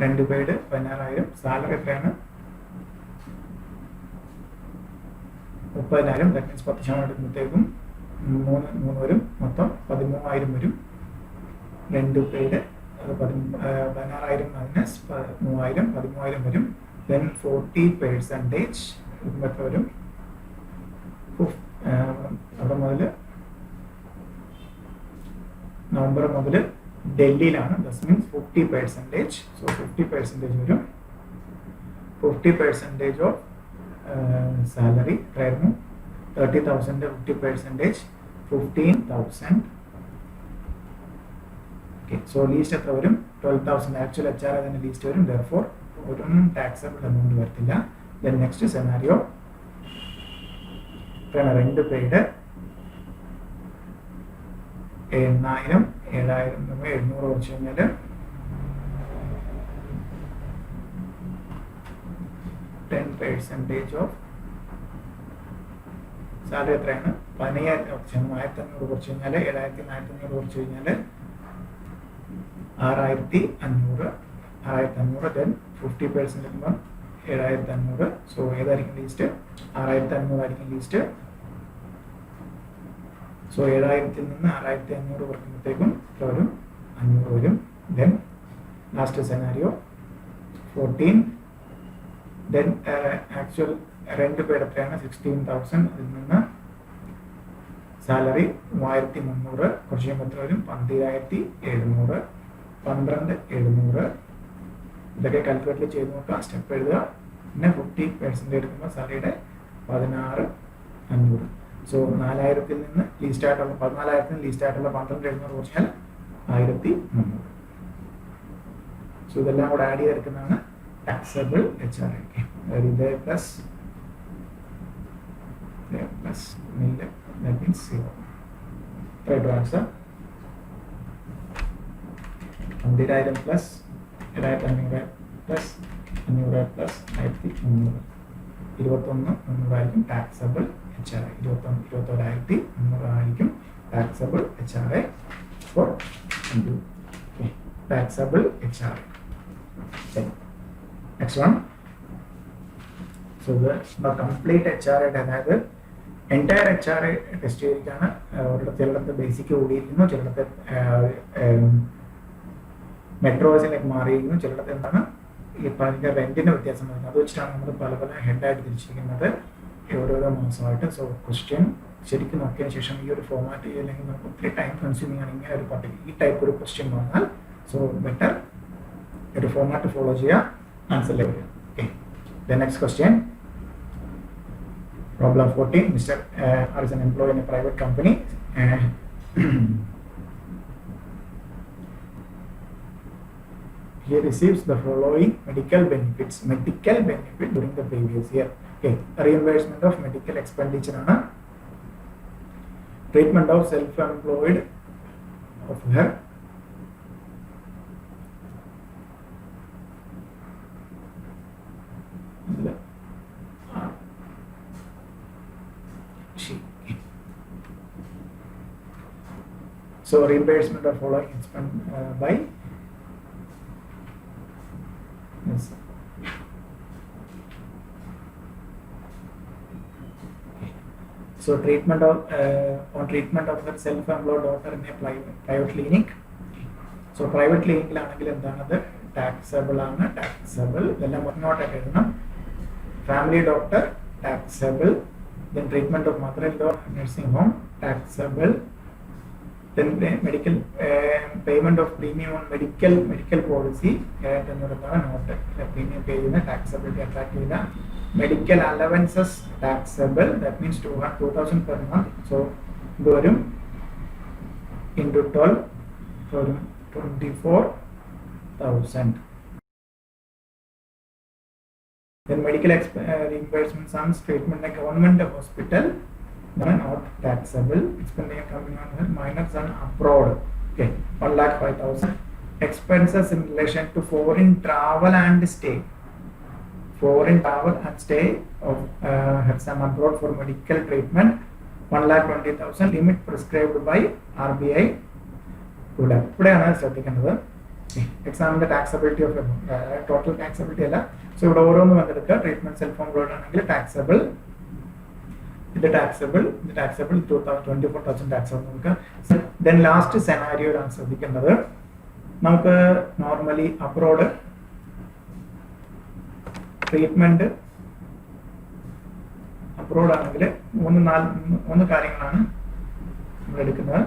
Rent paid 16,000. സാലറി എത്രയാണ്? 30,000. ദാറ്റ് മീൻസ് 10% എടുക്കുമ്പോഴത്തേക്കും 3 വരും. മൊത്തം 13,000 വരും. റെന്റ് പെയ്ഡ് അത് 16,000 മൈനസ് 3,000 13,000 വരും. ദെൻ 40% എത്ര വരും? അവിടെ മുതൽ നവംബർ മുതൽ ഡൽഹിയിലാണ്. Thus means 50%. സോ 50% വരും. 50% ഓഫ് സാലറി എത്രയായിരുന്നു? 30,000 50% 15,000. ഓക്കെ, സോ ലീസ്റ്റ് എത്ര വരും? 12,000. ആക്ച്വൽ HR അതിന് ലീസ്റ്റ് വരും. ദെർഫോർ ഒന്നും ടാക്സബിൾ എമൗണ്ട് വരത്തില്ല. Then next scenario rent paid 8,000 7,000 രൂപ 700 കുറച്ച് കഴിഞ്ഞാൽ % ഓഫ് സാലറി എത്രയാണ്? 15,000 1,500 കുറച്ച് കഴിഞ്ഞാൽ 7,400 കുറച്ച് കഴിഞ്ഞാൽ 6,500. ദെൻ 50% എടുക്കുമ്പോൾ 7,500. സോ ഏതായിരിക്കും ലീസ്റ്റ്? 6,500 ആയിരിക്കും ലീസ്റ്റ്. സോ 7,000 നിന്ന് 6,500 കുറയ്ക്കുമ്പോഴത്തേക്കും എത്ര വരും? 500 വരും. Then last scenario 14. Then actual rent paid എത്രയാണ്? 16,000. അതിൽ നിന്ന് സാലറി 3,300 കുറച്ച് കഴിയുമ്പോൾ എത്ര വരും? 12,700. 12,700. ഇതൊക്കെ കാൽക്കുലേറ്റ് ചെയ്ത് നോക്കുക. സ്റ്റെപ്പ് എഴുതുക. പിന്നെ 50% എടുക്കുമ്പോൾ സാലറിയുടെ 16,500. സോ 4,000 നിന്ന് ലീസ്റ്റ് ആയിട്ടുള്ള 14,000 ലീസ്റ്റ് ആയിട്ടുള്ള 12,700 കുറച്ചാൽ 1,300. സോ ഇതെല്ലാം കൂടെ ആഡ് ചെയ്തെടുക്കുന്നതാണ് ടാക്സബിൾ HR. ഇത് plus nil, that means 0. Try to answer. 12,000 plus 7,500 plus 500 plus 1,300. 21,300 ആയിരിക്കും ടാക്സബിൾ HR. 21,300 ആയിരിക്കും taxable HR for taxable HR. Next one. So the complete HR അതായത് എൻറ്റയർ HR ടെസ്റ്റ് ചെയ്തിട്ടാണ്. ചിലടത്ത് ബേസിക് കൂടിയിരിക്കുന്നു, ചിലടത്ത് മെട്രോസിലേക്ക് മാറിയിരിക്കുന്നു, ചിലടത്ത് എന്താണ് ഈ അതിൻ്റെ റെന്റിന് വ്യത്യാസം വരുന്നത്. അത് വെച്ചിട്ടാണ് നമ്മൾ പല പല ഹെഡായിട്ട് തിരിച്ചിരിക്കുന്നത് ഓരോരോ മാസമായിട്ട്. സോ ക്വസ്റ്റ്യൻ ശരിക്കും നോക്കിയതിന് ശേഷം ഈ ഒരു ഫോമാറ്റ് ചെയ്യില്ലെങ്കിൽ നമുക്ക് ഒത്തിരി ടൈം കൺസ്യൂമിങ് ആണ് ഇങ്ങനെ ഒരു ഈ ടൈപ്പ് ഒരു ക്വസ്റ്റ്യൻ വന്നാൽ. സോ ബെറ്റർ ഒരു ഫോമാറ്റ് ഫോളോ ചെയ്യുക, ആൻസറിലേക്ക് വരിക. Okay, the next question. Problem 14. Mr. R is an employee in a private company. He receives the following medical benefit during the previous year. Okay, reimbursement of medical expenditure ആണ്. Treatment of self-employed of her. So reimbursement of following spent by yes. So treatment of on treatment of the self-employed daughter in a private clinic. So private clinic ആണെങ്കിൽ എന്താണത്? Taxable ആണ്. Taxable ഇതെല്ലാം not ആയിട്ട് എഴുതണം. Family doctor taxable. Then treatment of mother-in-law nursing home taxable. Then medical payment of premium on medical policy not premium pay taxability attract medical allowances taxable. That means 2,000 per month. So varum into 12 for 24,000. Then medical reimbursement sums treatment at government hospital not taxable. Expenditure coming on minors and abroad. Okay, 1,05,000. Expenses in relation to foreign travel and stay. Foreign travel and stay of had some abroad for medical treatment. 1,20,000. Limit prescribed by RBI. ഇവിടെയാണ് ശ്രദ്ധിക്കേണ്ടത്. എക്സാമിന്റെ taxability of total taxability അല്ല. So ഇവിടെ ഓരോന്ന് വന്നെടുക്കുക. Treatment self employed ആണെങ്കിൽ taxable. ഇത് taxable 24,000 taxable നമുക്ക്. Then last സെനാരിയോയിലാണ് ശ്രദ്ധിക്കേണ്ടത്. നമുക്ക് നോർമലി അബ്രോഡ് ട്രീറ്റ്മെന്റ് അബ്രോഡ് ആണെങ്കിൽ മൂന്ന് കാര്യങ്ങളാണ് നമ്മൾ എടുക്കുന്നത്.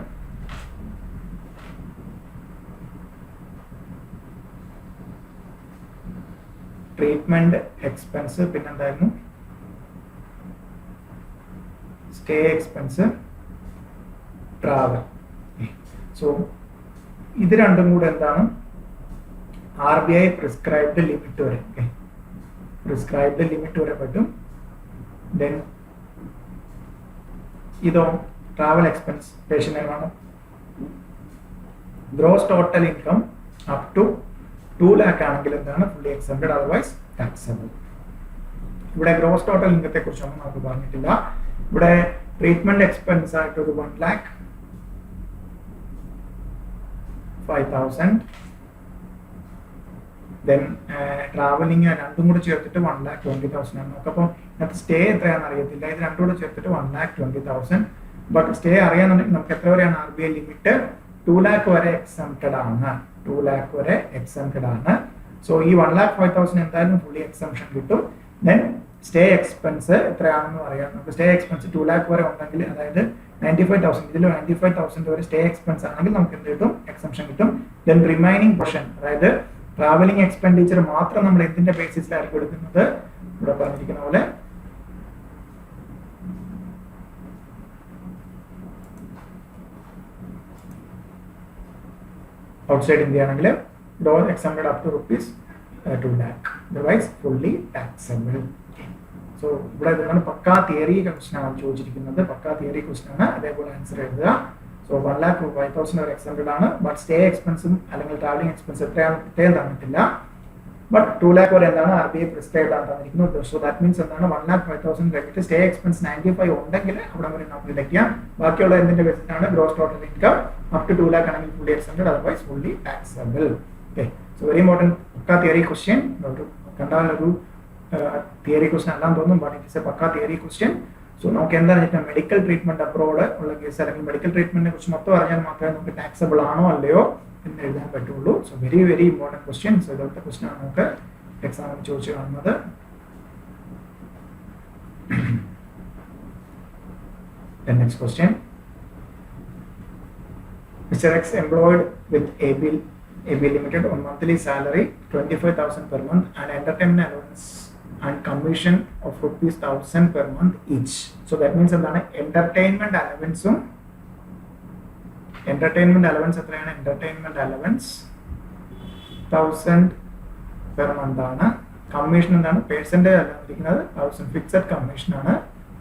ട്രീറ്റ്മെന്റ് എക്സ്പെൻസ്, പിന്നെന്തായിരുന്നു സ്റ്റേ എക്സ്പെൻസ്, ട്രാവൽ. സോ ഇത് രണ്ടും കൂടെ എന്താണ് RBI പ്രിസ്ക്രൈബ്ഡ് ലിമിറ്റ് വരെ, പ്രിസ്ക്രൈബ്ഡ് ലിമിറ്റ് വരെ പറ്റും. ദെൻ ഇതോ travel expense patient gross total income up to 2 lakh ആണെങ്കിൽ എന്താണ് ഫുള്ളി എക്സംപ്റ്റഡ്, അതർവൈസ് ടാക്സബിൾ. ഇവിടെ ഗ്രോസ് ടോട്ടൽ ഇൻകത്തെ കുറിച്ചൊന്നും നമുക്ക് പറഞ്ഞിട്ടില്ല. ഇവിടെ ട്രീറ്റ്മെന്റ് എക്സ്പെൻസ് ആയിട്ട് ഒരു 1,05,000, ദെൻ ട്രാവലിംഗ് രണ്ടും കൂടെ ചേർത്തിട്ട് 1,20,000 ആണ്. നമുക്കപ്പോൾ ഇതിനകത്ത് സ്റ്റേ എത്രയാണെന്ന് അറിയത്തില്ല, ഇത് രണ്ടും കൂടെ ചേർത്തിട്ട് 1,20,000. ബട്ട് സ്റ്റേ അറിയാന്നുണ്ടെങ്കിൽ നമുക്ക് എത്ര വരെയാണ് RBI ലിമിറ്റ്? 2 lakh വരെ എക്സംപ്റ്റഡ് ആണ്, 2 lakh വരെ എക്സംപ്റ്റഡ് ആണ്. സോ ഈ 1,05,000 എന്തായാലും ഫുള്ളി എക്സംപ്ഷൻ കിട്ടും. ദെൻ സ്റ്റേ എക്സ്പെൻസ് എത്രയാണെന്ന് അറിയാം നമുക്ക്. സ്റ്റേ എക്സ്പെൻസ് 2 lakh വരെ ഉണ്ടെങ്കിൽ, അതായത് 95,000, ഇതിൽ 95,000 വരെ സ്റ്റേ എക്സ്പെൻസ് ആണെങ്കിൽ നമുക്ക് എന്ത് കിട്ടും? എക്സംപ്ഷൻ കിട്ടും. ദെൻ റിമൈനിങ് പോർഷൻ, അതായത് ട്രാവലിംഗ് എക്സ്പെൻഡിച്ചർ മാത്രം നമ്മൾ എന്തിന്റെ ബേസിസിലായിരിക്കും എടുക്കുന്നത്? ഇവിടെ പറഞ്ഞിരിക്കുന്ന പോലെ ഔട്ട്സൈഡ് ഇന്ത്യ ആണെങ്കിൽ exempted up to rupees 2 lakh, otherwise fully taxable. സോ ഇവിടെ ഇതാണ് പക്കാ തിയറി ക്വസ്റ്റൻ ആണ് ചോദിച്ചിരിക്കുന്നത്, പക്കാ തിയറി ക്വസ്റ്റൻ ആണ്. അതേപോലെ ആൻസർ എഴുതുക. സോ 1,05,000 വരെ എക്സംപ്റ്റഡ് ആണ്. ബട്ട് സ്റ്റേ എക്സ്പെൻസും അല്ലെങ്കിൽ ട്രാവലിംഗ് എക്സ്പെൻസ് എത്രയാണ് പ്രത്യേകം തന്നിട്ടില്ല. ബട്ട് 2 lakh വരെ എന്താണ് RBI പ്രിസ്ക്രൈബ്ഡ് ആണ് തന്നിരിക്കുന്നത്. സോ ദാറ്റ് മീൻസ് എന്താണ് 1,05,000 കഴിഞ്ഞിട്ട് സ്റ്റേ എക്സ്പെൻസ് 95 ഉണ്ടെങ്കിൽ അവിടെ വരെ നമുക്ക് ഡിഡക്ട് ചെയ്യാം. ബാക്കിയുള്ള എന്തിന്റെ ബേസിലാണ്? Gross total income up to 2 lakh ആണെങ്കിൽ fully exempted, otherwise fully taxable. Okay, so very important പക്കാ തിയറി ക്വസ്റ്റ്യൻ. കണ്ടാലൊരു തിയറി ക്വസ്റ്റ്യൻ അല്ലാന്ന് തോന്നും, ബട്ട് ഇറ്റ് ഇസ് എ പക്കാ തിയറി ക്വസ്റ്റ്യൻ. സോ നമുക്ക് എന്താണെന്ന് വെച്ചാൽ മെഡിക്കൽ ട്രീറ്റ്മെന്റ് അബ്രോഡ് ഉള്ള കേസ് അല്ലെങ്കിൽ മെഡിക്കൽ ട്രീറ്റ്മെന്റിനെ കുറിച്ച് മൊത്തം അറിഞ്ഞാൽ മാത്രമേ നമുക്ക് ടാക്സബിൾ ആണോ അല്ലയോ എന്ന് എഴുതാൻ പറ്റുള്ളൂ. So very very important question. So ഇതോടത്തെ ക്വസ്റ്റ്യൻ ആണ് നമുക്ക് എക്സാമിന് ചോദിച്ചു കാണുന്നത്. Next question. Mr. X employed with AB Limited on monthly salary 25,000 per month and entertainment allowance and commission of ₹1,000 per month each. So that means എന്താണ് entertainment allowance എത്രയാണ്? entertainment allowance 1,000 per month ആണ്. Commission എന്താണ്? Percentage അല്ല ഇരിക്കുന്നത്, 1,000 fixed commission ആണ്.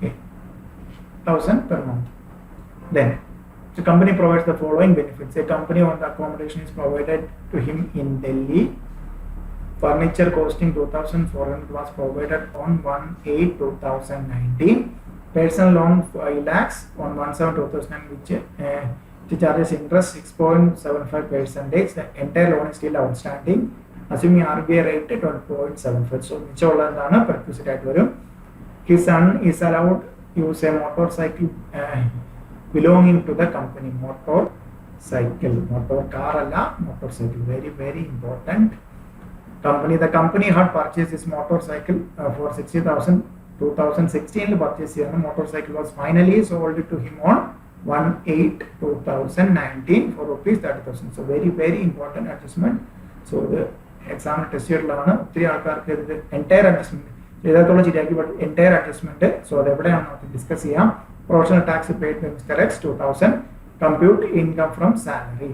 1,000 per month. Then the company provides the following benefits. A company owned accommodation is provided to him in Delhi. Furniture costing 2,400 was provided on 1/8/2019. Personal loan 5 lakhs on 1/7/2009 which charges interest 6.75%. The entire loan is still outstanding. Assuming RBI rate 12.75. So മിച്ചമുള്ള എന്താണ് perquisite ആയിട്ട് വരും. His son is allowed use a motorcycle belonging to the company. Motorcycle, motor car alla, motorcycle, very very important. The company had purchased this motorcycle for 60,000. 2016 purchase cheyana motorcycle was finally sold to him on 1/8/2019 for ₹30,000. So very very important adjustment. So the exam test ചെയ്തിട്ടുള്ളതാണ്. ഒത്തിരി ആൾക്കാർക്ക് ഇത് entire adjustment ചെയ്തോളം ശരിയാക്കി, but entire adjustment. So അതെവിടെയാണ് നമുക്ക് discuss ചെയ്യാം. Proportional tax paid by Mr. X 2,000. Compute income from salary.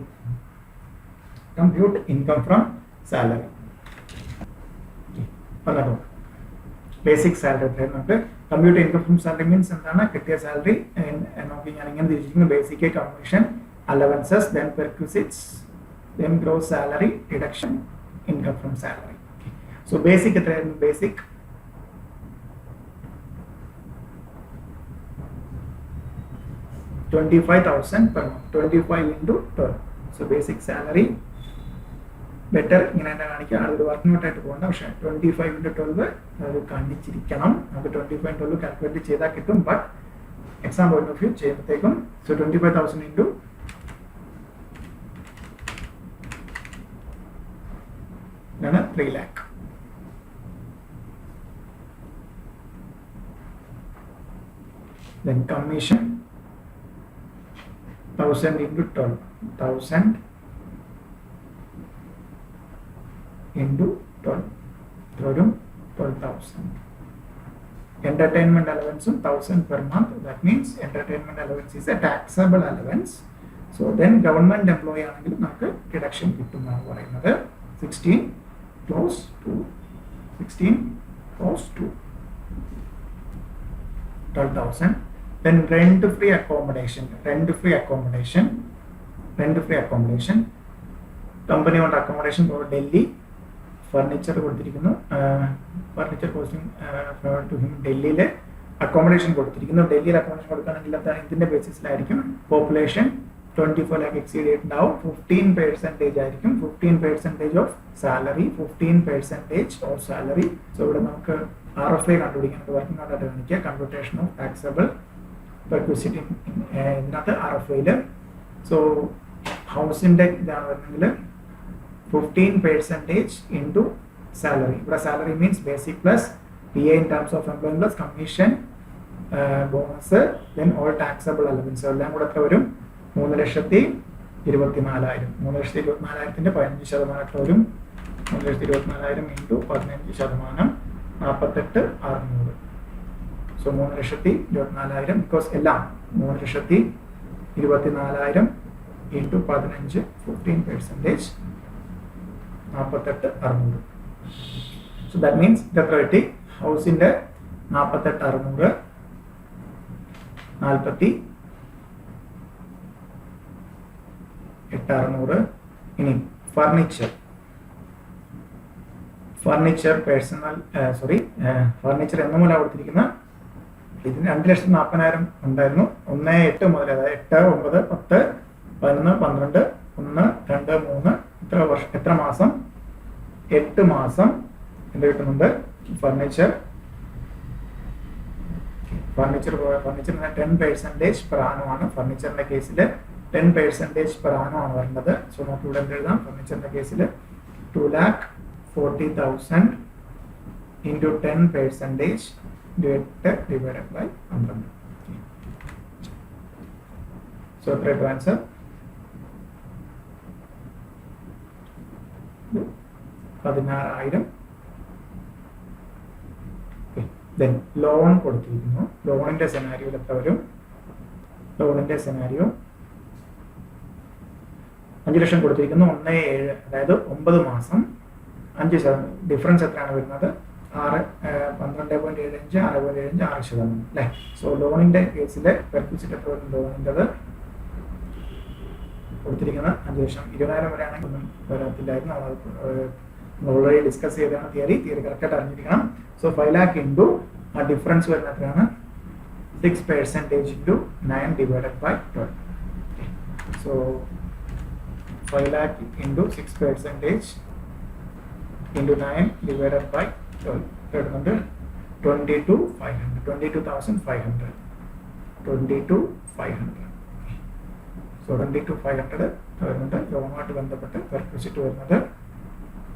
Compute income from salary. Basic salary. Compute income from salary means എന്താണ്? കിട്ടിയ സാലറി നോക്കി ഞാൻ ഇങ്ങനെ തിരിച്ചിരിക്കുന്നു. Basic, commission, allowances, then perquisites, then gross salary, deduction, income from salary. So basic എത്രയായിരുന്നു? Basic 25,000 per month. 25 into 12. So basic salary better ഇങ്ങനെ തന്നെ കാണിക്കുക. അതൊരു വർക്കിംഗ് ആയിട്ട് പോകണ്ട, പക്ഷേ 25 into 12 അത് കാണിച്ചിരിക്കണം. നമുക്ക് 25 into 12 കാൽക്കുലേറ്റ് ചെയ്താൽ കിട്ടും. But exam point of view ചെയ്യുമ്പോഴത്തേക്കും so 25,000 into 3 lakh. Then commission 1,000 into 12. 1,000 into 12. വരും 12,000. Entertainment allowance 1,000 per month. That means entertainment allowance is a taxable allowance. So then government employee ആണെങ്കിൽ നമുക്ക് deduction കിട്ടുമെന്നാണ് പറയുന്നത്. 16 close to 12,000. Then rent free accommodation. Company owned accommodation for Delhi. Furniture കൊടുത്തിരിക്കുന്നു. Furniture costing to him ഡൽഹിയിലെ accommodation കൊടുത്തിരിക്കുന്നു. ഡൽഹിയിൽ accommodation കൊടുക്കുകയാണെങ്കിൽ അതാണ് ഇതിന്റെ ബേസിസിലായിരിക്കും. പോപ്പുലേഷൻ 24 lakh exceed ഉണ്ടാവും. 15% ആയിരിക്കും. 15% of salary. 15% of salary. So ഇവിടെ നമുക്ക് RFA കണ്ടുപിടിക്കുന്നത് വർക്കിംഗ് ആയിട്ട് കാണിക്കുക. കമ്പ്യൂട്ടേഷൻ ഓഫ് ടാക്സബിൾ പെർക്വിസിറ്റി ഇതിനകത്ത് RFAയിൽ. സോ ഹൗസിന്റെ ഇതാണ് വരുന്നെങ്കിൽ 15% into salary. But salary means basic plus PA in terms of employment plus commission, bonus, then all taxable allowance. So, എല്ലാം കൂടെ എത്ര വരും? 3,24,000. 3,24,000 15% വരും. 3,24,000 into 15%, 48,600. So 3,24,000 because എല്ലാം 3,24,000 into 15, 15%. 48,600. So that means the property house in the 48,600 48,600 in furniture personal furniture എന്നൂല കൊടുത്തിരിക്കുന്ന ഇതിന് 2,40,000 ഉണ്ടായിരുന്നു. 1,8 മുതൽ അതായത് 8, 9, 10, 11, 12, 1, 2, 3 എത്ര മാസം? 8 മാസം എന്ത് കിട്ടുന്നുണ്ട്? ഫർണിച്ചറിന് 10% per annum ആണ്. ഫർണിച്ചറിന്റെ കേസിൽ 10% per annum ആണ് വരുന്നത്. സോ നമുക്ക് ഇവിടെ എന്ത് എഴുതാം? ഫർണിച്ചറിന്റെ കേസിൽ 2,40,000 into 10% divided by 12. So try to answer. 16,000. Then loan കൊടുത്തിരിക്കുന്നു. ലോണിന്റെ സെനാരിയോയിൽ എത്ര വരും? ലോണിന്റെ സെനാരിയോ 5 ലക്ഷം കൊടുത്തിരിക്കുന്നു. 1,7 അതായത് 9 മാസം 5%. ഡിഫറൻസ് എത്രയാണ് വരുന്നത്? 12.75 6.75 6%. അല്ലേ? സോ ലോണിന്റെ കേസിൽ പെർക്വിസിറ്റ് എത്ര വരും? ലോണിൻ്റെത് കൊടുത്തിരിക്കുന്ന 5 ലക്ഷം. 20,000 വരെയാണെങ്കിൽ ഒന്നും വരത്തില്ലായിരുന്നു. ഓൾറെഡി ഡിസ്കസ് ചെയ്താണ് തിയറി കറക്റ്റായിട്ട് അറിഞ്ഞിരിക്കണം. സോ 5 lakh ഇൻറ്റു ആ ഡിഫറൻസ് വരുന്ന എത്രയാണ്? 6% into 9 divided by 12. So 5 lakh into 6% into 9 divided by 12 വരുന്നുണ്ട് 22,500. 22,500. 22,500. സോ 22,500 വരുന്നുണ്ട്. ലോണുമായിട്ട് ബന്ധപ്പെട്ട് പെർക്വിസിറ്റ് വരുന്നത്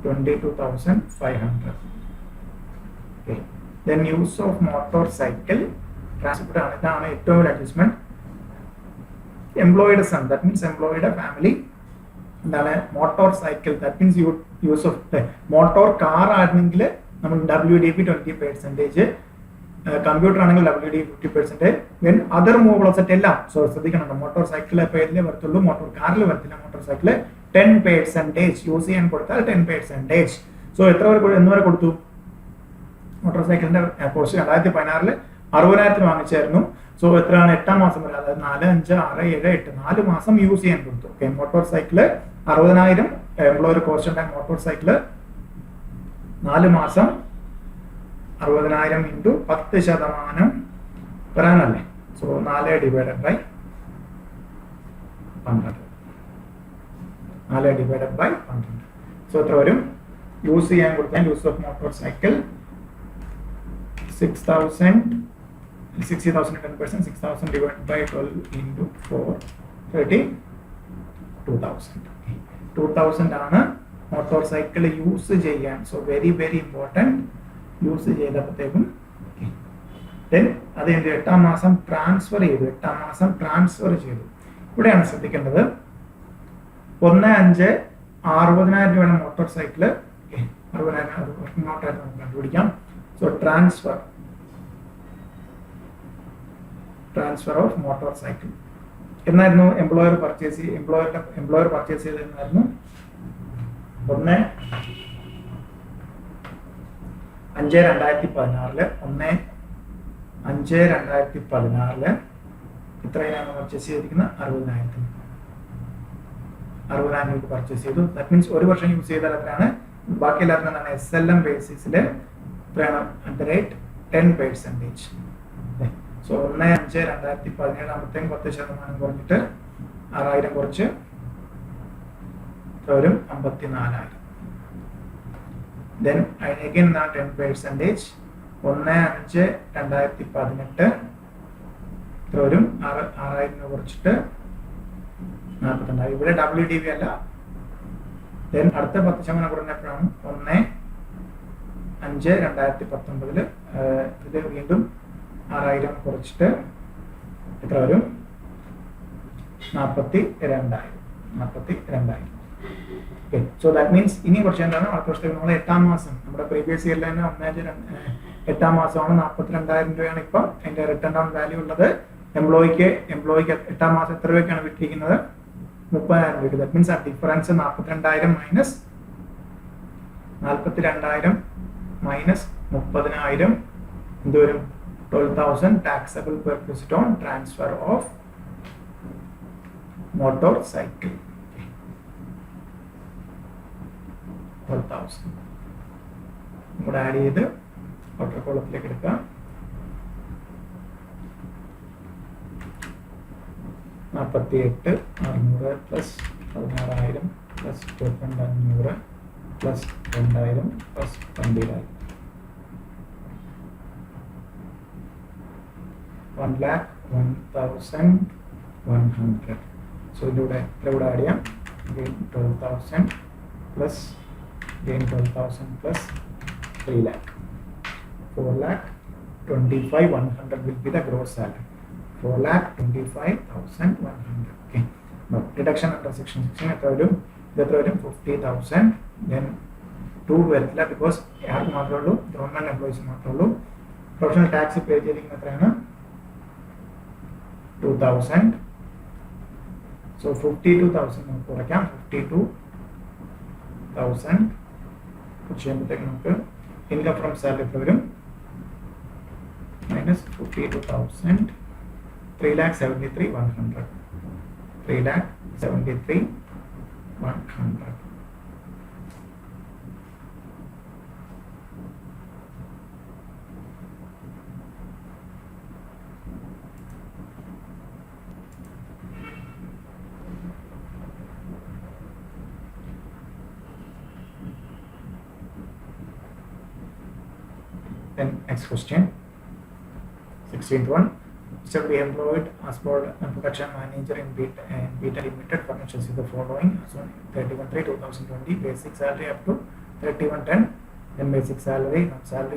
22,500. Okay. Then use of motorcycle transport ആണ്. ഇതാണ് ഏറ്റവും വലിയ അഡ്ജസ്റ്റ്മെന്റ്. എംപ്ലോയിയുടെ സൺ, ദാറ്റ് മീൻസ് എംപ്ലോയിയുടെ ഫാമിലി എന്താണ്? Motorcycle, that means use of motor car ആണെങ്കിൽ നമ്മൾ WDP 20%, കമ്പ്യൂട്ടർ ആണെങ്കിൽ WDP 50%. When other movable asset എല്ലാം ശ്രദ്ധിക്കണം. മോട്ടോർ സൈക്കിൾ പേരിലേ വരത്തുള്ളൂ, മോട്ടോർ കാറിൽ വരത്തില്ല. മോട്ടോർ സൈക്കിള് 10% യൂസ് ചെയ്യാൻ കൊടുത്താൽ 10%. സോ എത്ര വരെ എന്ന് വരെ കൊടുത്തു? മോട്ടോർ സൈക്കിളിന്റെ കോസ്റ്റ് 2016 60,000 വാങ്ങിച്ചായിരുന്നു. സോ എത്രയാണ്? 8 മാസം വരെ, അതായത് 4, 5, 6, 7, 8 4 മാസം യൂസ് ചെയ്യാൻ കൊടുത്തു. Okay, motorcycle 60,000 employer cost ഉണ്ടായ മോട്ടോർ സൈക്കിള് 4 മാസം 60,000 ഇൻറ്റു 10% വരാനല്ലേ? So 4 divided by 12. 4 divided by 12. So എത്ര വരും? യൂസ് ചെയ്യാൻ കൊടുത്താൽ use of motorcycle 60,000 10%, 6,000 divided by 12 into 4 32,000. 2,000 ആണ് മോട്ടോർ സൈക്കിൾ യൂസ് ചെയ്യാൻ. So very very important. Use ചെയ്തപ്പോഴത്തേക്കും ദെൻ അത് 8 മാസം ട്രാൻസ്ഫർ ചെയ്തു. 8 മാസം ട്രാൻസ്ഫർ ചെയ്തു. ഇവിടെയാണ് ശ്രദ്ധിക്കേണ്ടത്. 1,5 60,000 രൂപയാണ് മോട്ടോർ സൈക്കിള്. 60,000 അത് വർക്കിംഗ് നോട്ടായിട്ട് നമുക്ക് കണ്ടുപിടിക്കാം. So transfer of motor cycle എന്നായിരുന്നു എംപ്ലോയർ പർച്ചേസ് ചെയ്തതെന്നായിരുന്നു 1/5/2016 1/5/2016 ഇത്രയാണ് പർച്ചേസ് ചെയ്തിരിക്കുന്നത് 60,000 രൂപ പർച്ചേസ് ചെയ്തു. ദാറ്റ് മീൻസ് ഒരു വർഷം യൂസ് ചെയ്താൽ എത്രയാണ്? ബാക്കി എല്ലാത്തിനും എന്താണ് SLM ബേസിസിൽ എത്രയാണ്? At the rate 10%. സോ 1/5/2017 ആകുമ്പോഴത്തേക്കും 10% കുറഞ്ഞിട്ട് 6,000 കുറച്ച് വരും 54,000. ദെൻ അതിനേക്ക് എന്താണ് 10%? 1/5/2018 വരും 6,000 കുറച്ചിട്ട് 42,000. ഇവിടെ WDV അല്ല. ദെൻ അടുത്ത 10% കുറഞ്ഞപ്പോഴാണ് 1/5/2019 ഇത് വീണ്ടും 6,000 കുറച്ചിട്ട് എത്ര വരും? 42,000. Okay, so that means ഇനി കുറച്ച് എന്താണ് അടുത്ത വർഷത്തേക്ക് നമ്മൾ 8ാം മാസം നമ്മുടെ പ്രീവിയസ് ഇയറിൽ തന്നെ 8ാം മാസമാണ് 42,000 രൂപയാണ് ഇപ്പം അതിന്റെ റിട്ടേൺ ഓൺ വാല്യൂ ഉള്ളത്. എംപ്ലോയിക്ക് 8ാം മാസം എത്ര രൂപയ്ക്കാണ് വിട്ടിരിക്കുന്നത്? 30,000 രൂപ. ദാറ്റ് മീൻസ് ആ ഡിഫറൻസ് 42,000 മൈനസ് 30,000 എന്ത് വരും? 12,000 taxable perquisite on transfer of motorcycle. 12,000 കൂടെ ആഡ് ചെയ്ത് ഓട്ടോ കോളത്തിലേക്ക് എടുക്കാം. 48,600 plus 16,000 plus 22,500 plus 2,000 plus 20,000 1,01,100. So ഇതിലൂടെ ആഡ് ചെയ്യാം. 12,000 plus 12,000 plus 3 lakh 4,25,100 will be the gross salary. 4,25,100. Okay. But deduction under section 16 എത്ര വരും? 50,000. Then 2 വരില്ല ബിക്കോസ് ആർക്ക് മാത്രമേ ഉള്ളൂ? ഗവൺമെന്റ് എംപ്ലോയീസ് മാത്രമേ ഉള്ളൂ. പ്രൊഫഷണൽ ടാക്സ് പേ ചെയ്തിരിക്കുന്ന എത്രയാണ്? 2,000. സോ 52,000 നമുക്ക് കുറയ്ക്കാം. 52,000 ചെയ്യുമ്പോഴത്തേക്ക് നമുക്ക് ഇൻകം ഫ്രം സാലറി എത്ര വരും? Minus 52,000 3,73,100. 3,73,100. Then next question, 16th one. Shall be employed as production manager in Beta Limited furnishes the following. So 31/3/2020 basic salary up to 31/10. Then basic salary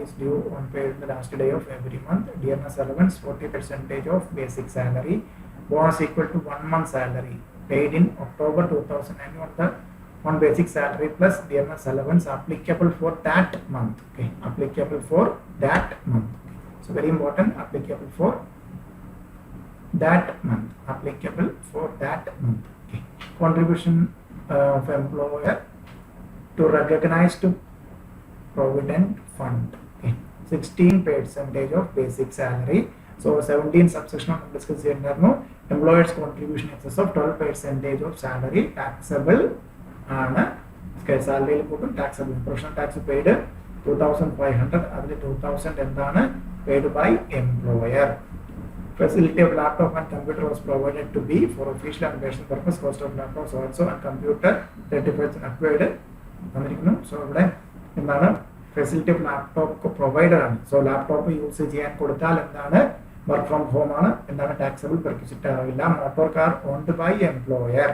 is due on paid the last day of every month. Dearness allowance 40% of basic salary. Bonus equal to 1 month salary paid in October 2009 on basic salary plus dearness allowance applicable for that month. Okay, applicable for that month. So very important, applicable for that month. Okay. Contribution of employer to recognized provident fund. Okay. 16% of basic salary. So 17 subsection of discuss here. Employer's contribution excess of 12% of salary taxable. Salary taxable. Professional tax paid 2,500. Other 2,000 paid by employer. Facility of laptop and computer was provided to be for official and personal purpose. Cost of laptops also and computer 30% acquired. So facility of laptop provider. So laptop usage and work from home and taxable perquisite. Motor car owned by employer.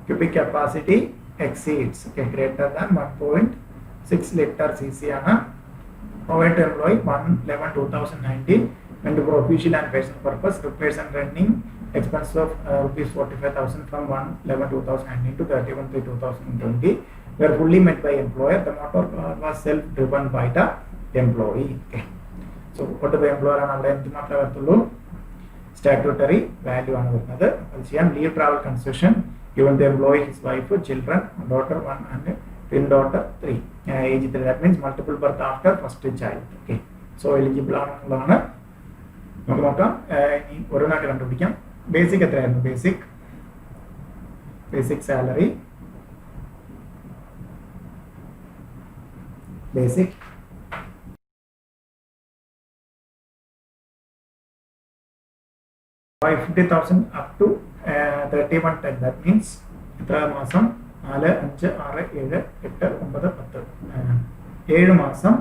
Cubic capacity exceeds greater than 1.6 liter cc. Provide to employee 1/11/2019 and for official and personal purpose repairs and running expense of rupees 45,000 from 1/11/2019 to 31/3/2020. were fully met by employer. The motor car was self-driven by the employee. Okay. So what the employer and statutory value on leave travel concession given the employee, his wife, children, daughter 1 and twin daughter 3. Age 3, that means multiple birth after first child. Okay. So eligible on basic basic salary, basic 50,000 up to 3110. That means 4 മാസം 4 5 6 7 8 9 10 7 മാസം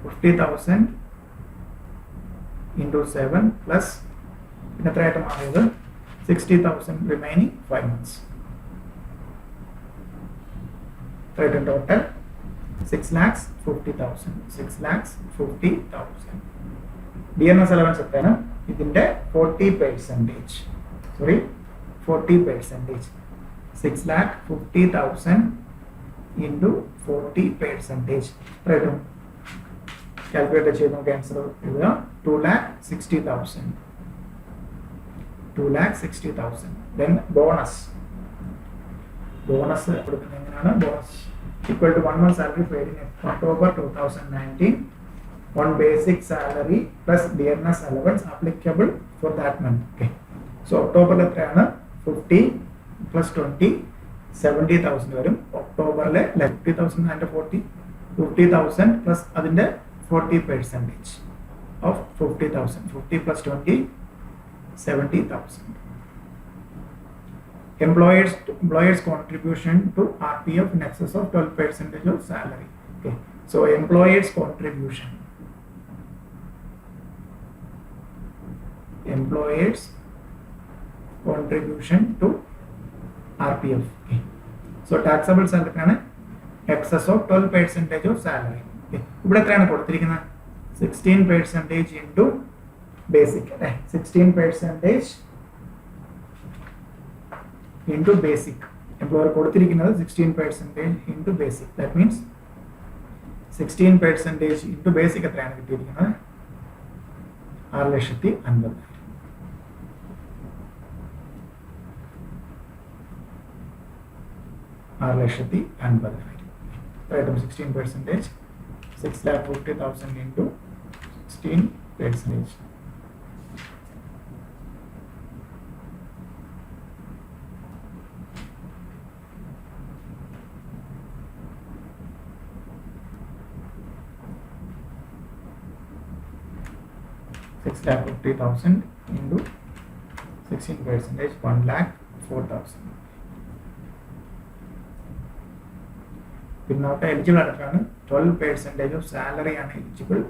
50,000 50,000 into 7 plus 60,000 remaining 5 months. Right, in total 6,50,000. 6,50,000. DNS allowance ഇതിന്റെ 40%. Sorry, 40%. 6,50,000 into 40%. Right. Calculate the answer 2,60,000. 2,60,000. Then bonus bonus equal to 1 month salary paid in October 2019, 1 basic salary plus DNS allowance applicable for that month. Okay. So October 50 plus 20 70,000 varum. October 50,000 and 50,000 plus adinde 40% of 50,000. 50 plus 20 70,000. Employers contribution to RPF in excess of 12% of salary. Okay. So employers contribution to RPF. Okay. So taxable salary excess of 12% of salary. Okay. 16% into basic. 16% into basic. Employer 16% into basic. That means 16% into basic at 6,50,000. Item 16%, 6,50,000 into 16%. $6,50,000 into 16%, 1,04,000. Now eligible 12% of salary and eligible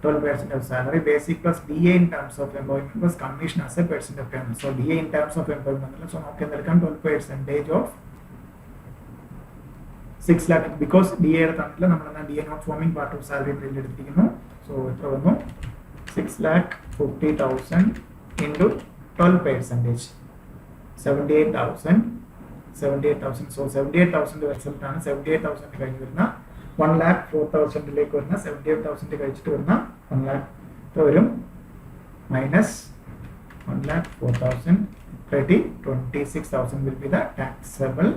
12% of salary. Basic plus DA in terms of employment plus commission as a percent of payment. So DA in terms of employment, so now can 12% of 6 lakh because DA DA not forming part of salary. So 6,50,000 into 12%, 78,000. So 78,000 result ആണ്. 78,000 കഴിഞ്ഞ് വരുന്ന 1,04,000 വരുന്ന 78,000 കഴിച്ചിട്ട് വരുന്ന 1 lakh വരും minus 1,04,000 26,000 will be the taxable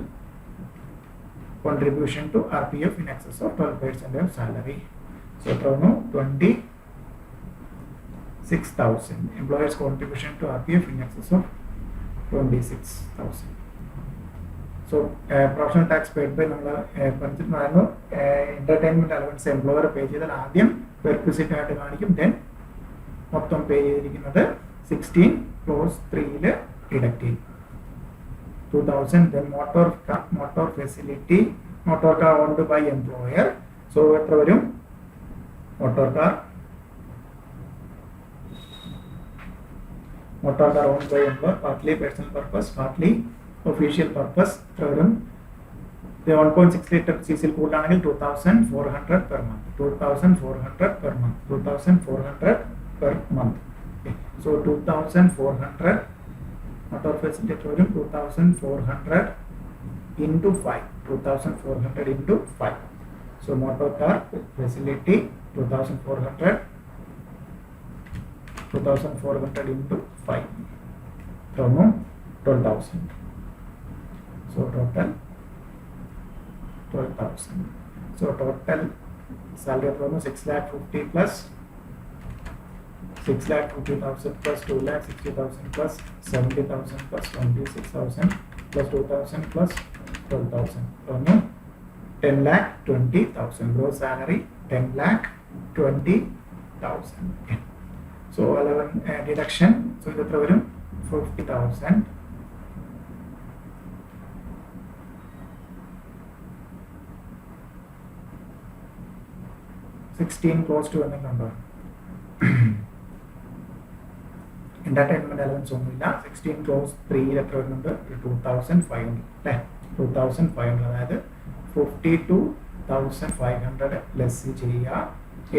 contribution to RPF in excess of 12% of salary. So 26,000 employers contribution to RPF in excess of 26,000. So professional tax paid by entertainment allowance employer pay ചെയ്താൽ ആദ്യം perquisite ആയിട്ട് കാണിക്കും, then മൊത്തം പേ ചെയ്തിരിക്കുന്നത് 16 clause 3 deduct ചെയ്യും 2,000. then motor facility motor car owned by employer. So എത്ര വരും? motor car owned by employer, partly personal purpose, partly official purpose. The 1.6 liter cc കൂടാണെങ്കിൽ 2,400 per month. 2,400 per month. 2,400 per month. Okay. So 2,400 motor facility എത്ര വരും 2400 into 5, 2400 into 5. So motor car facility 2400 into 5, so 12,000. So total 12,000. So total salary from 6,50,000 plus 6,50,000 plus 2,60,000 plus 70,000 plus 26,000 plus 2,000 plus 12,000. So 10,20,000. Gross salary 10,20,000. Okay. So 11 deduction. So ഇത് എത്ര വരും 50,000. 16 close to any number. Entertainment allowance ഒന്നുമില്ല. 16 close 3 എത്ര വരുന്നുണ്ട് 2,500 അല്ലേ 2,500 അതായത് 52,500 less ചെയ്യുക.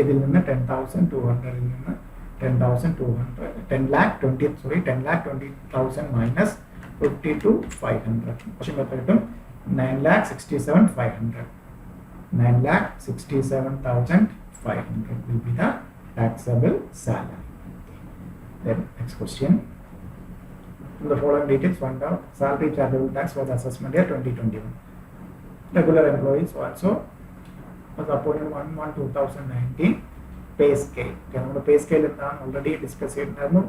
ഇതിൽ നിന്ന് 10,200 നിന്ന് 10,20,000 മൈനസ് 52,500 പക്ഷേ എത്ര കിട്ടും 9,67,500. 9,67,500 will be the taxable salary. Then next question. From the following details, find out salary chargeable tax for the assessment year 2021. Regular employees also was appointed 1/1/2019 pay scale. നമ്മുടെ pay scale എന്താണ് already discuss ചെയ്തിട്ടുണ്ടായിരുന്നു.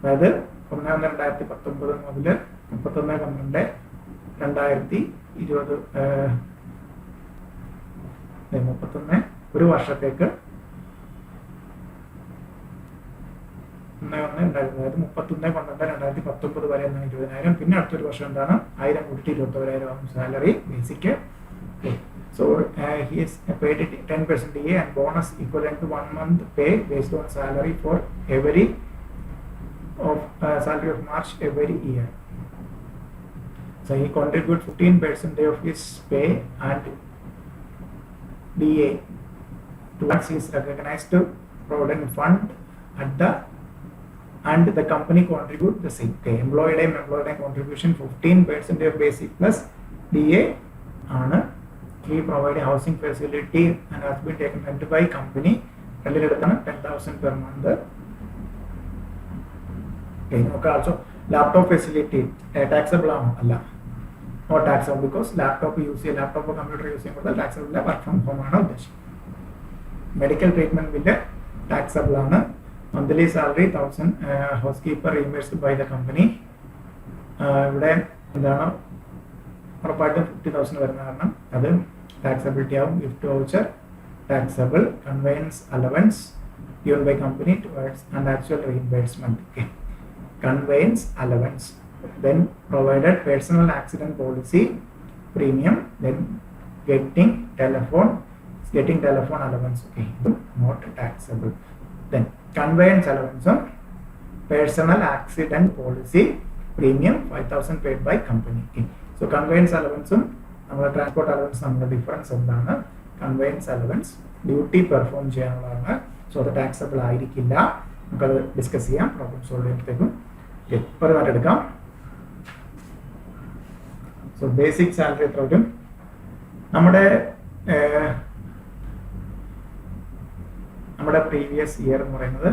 അതായത് 1/1/2019 മുതൽ 31/12/2020 31 ഒരു വർഷത്തേക്ക് 31/12/2019 വരെ 20,000. പിന്നെ അടുത്തൊരു വർഷം എന്താണ് 1,000 കൂട്ടിട്ട് 21,000 ആവും salary basic. So he is paid 10% DA and bonus equivalent to 1 month pay based on salary for every of salary of March every year. So he contributes 15% of his pay and DA towards his recognized provident fund at the and the company contribute the same. Okay, employee contribution 15% of basic plus DA ആണ്. He provided housing facility and has been taken rent by company. രണ്ടിലെടുത്താണ് 10,000 per month. Okay, നമുക്ക് also laptop facility taxable ആണോ അല്ല, not taxable because laptop use ചെയ്യുക laptop computer use ചെയ്യുമ്പോൾ taxable അല്ല, work from home ആണ് ഉദ്ദേശിക്കുന്നത്. Medical treatment bill taxable ആണ്. Monthly salary 1,000 housekeeper reimbursed by the company. ഇവിടെ എന്താണ് ഉറപ്പായിട്ടും 50,000 വരുന്ന കാരണം അത് ടാക്സബിലിറ്റി ആവും. Gift voucher taxable. Conveyance allowance given by company towards an actual reimbursement. Okay. Conveyance allowance. Then provided personal accident policy premium. Then getting telephone allowance. Okay, not taxable. Then conveyance allowance on personal accident policy premium 5,000 paid by company. Okay. So conveyance allowance നമ്മുടെ transport allowance നമ്മുടെ difference എന്താണ്? കൺവെയൻസ് അലവൻസ് duty perform ചെയ്യാനുള്ളതാണ്. So അത് taxable ആയിരിക്കില്ല. നമുക്കത് discuss ചെയ്യാം പ്രോബ്ലം സോൾവ് ചെയ്യുമ്പോഴത്തേക്കും. പെർമാറ്റ് എടുക്കാം. സോ ബേസിക് സാലറി എത്ര വരും? നമ്മുടെ പ്രീവിയസ് ഇയർ എന്ന് പറയുന്നത്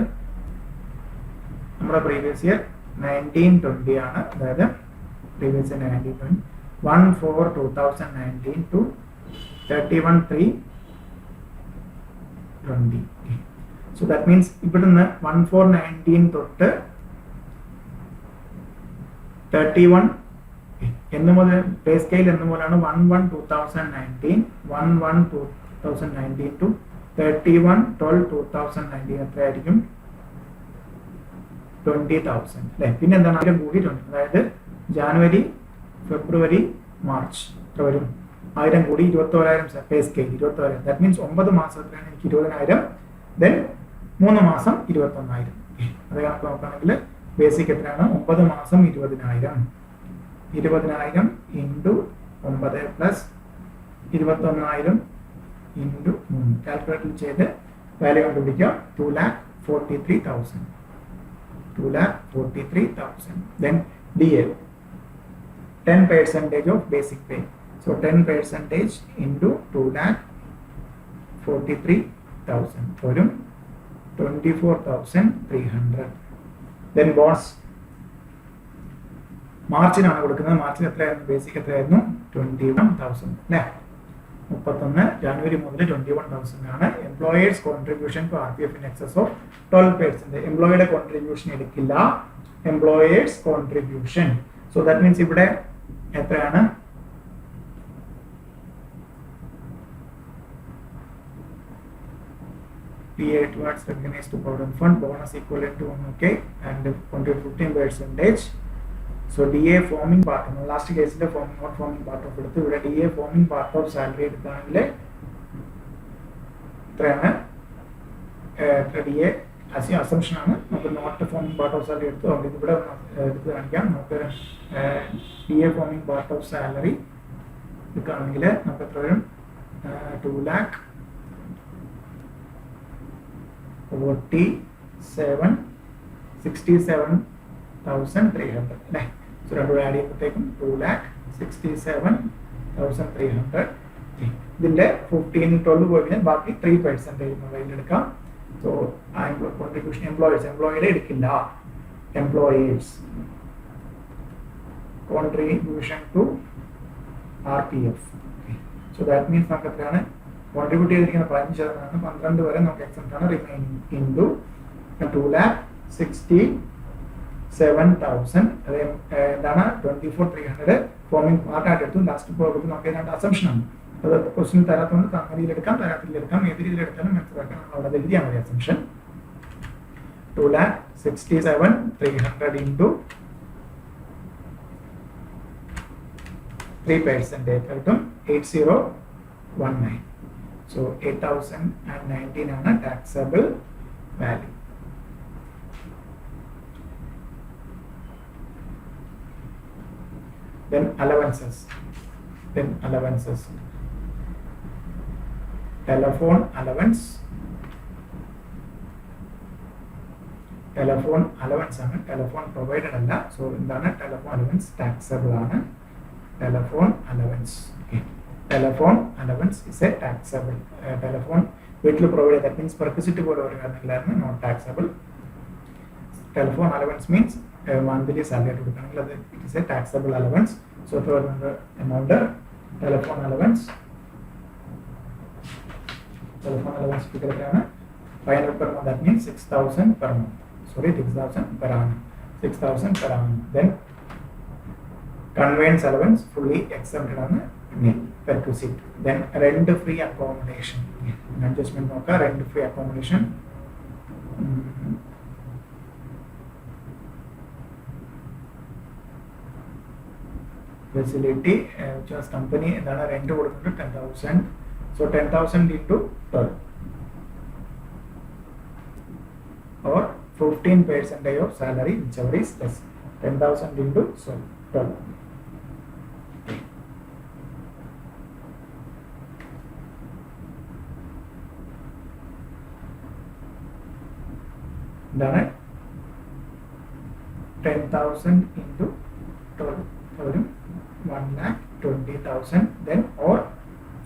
നമ്മുടെ പ്രീവിയസ് ഇയർ 1920 ആണ്. അതായത് previous year 1920 1/4/2019 to 31/3/20. So that means ഇവിടുന്ന് 1/4/19 തൊട്ട് 31 എന്ന് മുതൽ പേ സ്കെയിൽ എന്ന് മുതലാണ് 1/1/2019 1/1/2019 to 31/12/2019 എത്രയായിരിക്കും? 20,000 അല്ലെ. പിന്നെ എന്താണ് അതിലും കൂടി 20, അതായത് ജാനുവരി ഫെബ്രുവരി മാർച്ച് എത്ര വരും? 1,000 കൂടി 21,000 പേ സ്കെയിൽ 21,000. ദാറ്റ് മീൻസ് 9 മാസത്തിലാണ് എനിക്ക് 20,000. ദെൻ 3 മാസം 21,000. അത് കണക്ക് നോക്കുകയാണെങ്കിൽ ബേസിക് എത്രയാണ്? 9 മാസം 20,000. 20,000 ഇൻറ്റു 9 പ്ലസ് 21,000 ഇൻറ്റു 3 കാൽക്കുലേറ്റ് ചെയ്ത് വാല്യൂ കണ്ടുപിടിക്കുക. 2,43,000. 2,43,000. Then DA 10% of basic pay. So 10% into 2,43,000 for 24,300. Then bonus മാർച്ചിനാണ് കൊടുക്കുന്നത്. മാർച്ചിൽ എത്രയായിരുന്നു? ബേസിക് എത്രയായിരുന്നു? 21,000 അല്ലേ? 31 ജനുവരി മുതൽ 21,000 ആണ്. Employer's contribution to RPF in excess of 12%. എംപ്ലോയിയുടെ കോൺട്രിബ്യൂഷൻ എടുക്കില്ല. Employers contribution. So that means ഇവിടെ എത്രയാണ്? PA towards recognized to provident fund, bonus equivalent to 1, okay, and contribute 15%. So DA forming part, last case the forming not forming part of it. So DA forming part of salary എടുക്കുകയാണെങ്കിൽ എത്രയാണ്? DA as assumption ആണ്. നമുക്ക് not forming part of salary എടുത്തു. അതുകൊണ്ട് ഇവിടെ എടുത്ത് കാണിക്കാം. നമുക്ക് DA forming part of salary എടുക്കുകയാണെങ്കിൽ നമുക്ക് എത്ര വരും? 2,67,300 അല്ലേ? സോ രണ്ടുകൂടെ ആഡ് ചെയ്യുമ്പോഴത്തേക്കും 2,67,300. ഇതിന്റെ 15-12 പോയി കഴിഞ്ഞാൽ ബാക്കി 3% മൊബൈലിൽ എടുക്കാം. സോ കോൺട്രിബ്യൂഷൻ എംപ്ലോയിയുടെ എടുക്കില്ല. Employers contribution to RPF. So that means നമുക്ക് എത്രയാണ്? കോൺട്രിബ്യൂട്ട് ചെയ്തിരിക്കുന്ന 15%, 12 വരെ നമുക്ക് എക്സെപ്റ്റ് ആണ്. Remaining into 2,67,000. അത് എന്താണ്? 24,300 ഫോമിംഗ് പാർട്ടായിട്ട് എടുത്തു. ലാസ്റ്റ് പോകുമ്പോൾ നമുക്ക് ഏതാണ്ട് അസംഷൻ ആണ്. അത് ക്വസ്റ്റ്യൻ തരാത്തതുകൊണ്ട് തന്നതിയിലെടുക്കാം, തരാത്തിലെടുക്കാം, ഏത് രീതിയിലെടുത്താലും മനസ്സിലാക്കാൻ നമ്മൾ അവിടെ എഴുതിയാൽ മതി അസംഷൻ. 2,67,300 ഇൻറ്റു 3% കിട്ടും 8019. So 8,019 ആണ് taxable value. Then allowances. Telephone allowance ആണ്. ടെലിഫോൺ പ്രൊവൈഡഡ് അല്ല. സോ എന്താണ്? ടെലിഫോൺ അലവൻസ് ടാക്സബിൾ ആണ്. Telephone allowance telephone allowance is a taxable. Telephone വീട്ടിൽ പ്രൊവൈഡ്, that means perquisite പോലെ ഒരു കാര്യമില്ലായിരുന്നു, not taxable. Telephone allowance means monthly salary ആയിട്ട് കൊടുക്കണമെങ്കിൽ അത് it is a taxable allowance. So for the amount telephone allowance figure എത്രയാണ്? 500 per month. That means 6,000 per month. Sorry, 6,000 per annum. 6,000 per annum. Then conveyance allowance fully exempted ആണ്. Perquisite. Then rent free accommodation. Adjustment നോക്ക. Rent free accommodation facility which was company എന്താണ് rent കൊടുക്കുന്നത് 10,000. So 10,000 into 12 or 15% of salary, whichever is less. 10,000 into 12. Done it. 10,000 into 12, 1,20,000. Then or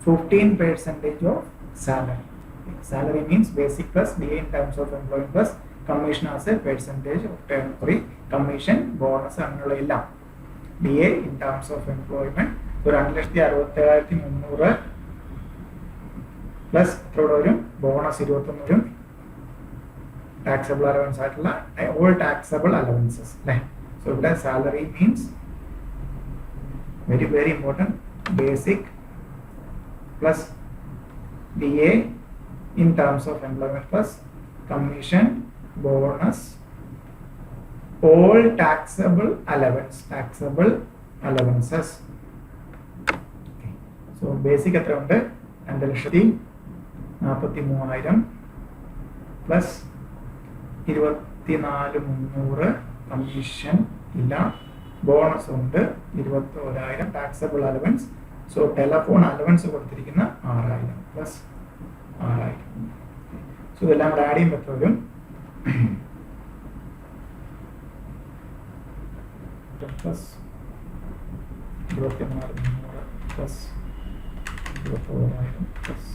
15% of salary. Salary means basic plus DA in terms of employment plus commission as a percentage of temporary commission, bonus അങ്ങനെയുള്ള എല്ലാം. DA in terms of employment. So 2,67,300 plus എത്ര വരും? Bonus 21 വരും. Taxable allowance ആയിട്ടുള്ള all taxable allowances അല്ലേ? So ഇവിടെ salary means very very important, basic plus DA in terms of employment plus commission, bonus, all taxable allowances. Okay. So basic എത്ര ഉണ്ട്? 2,43,000 plus 24,300 commission ഇല്ല, bonus ഉണ്ട് 21,000 taxable allowance. So telephone allowance കൊടുത്തിരിക്കുന്ന 6,000 plus 6,000. So ഇതെല്ലാം കൂടെ add ചെയ്യുമ്പോൾ വരും plus 24,300 plus 21,000 plus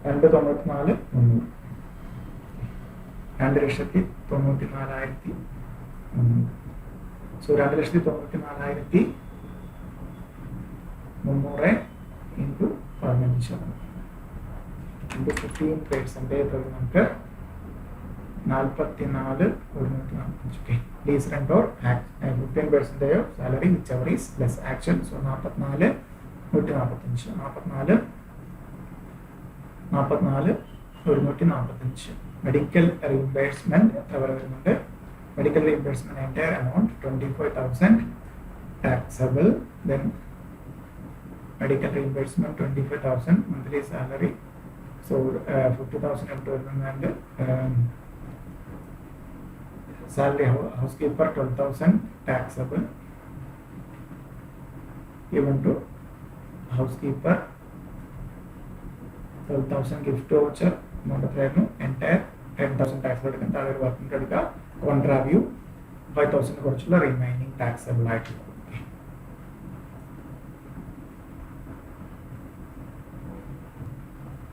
2,94,300 2,94,300. So 2,94,300 into 15% into 15% നമുക്ക് 44,145. Okay. Please rent or 15% of salary whichever is less actual. So 44,145. Medical reimbursement medical reimbursement entire amount 25,000 taxable. Then medical reimbursement 25,000 monthly salary. So 50,000 and salary housekeeper 12,000 taxable given to housekeeper. 12,000 gift voucher amount entire 10,000 taxable working contra-view 5,000 remaining taxable item.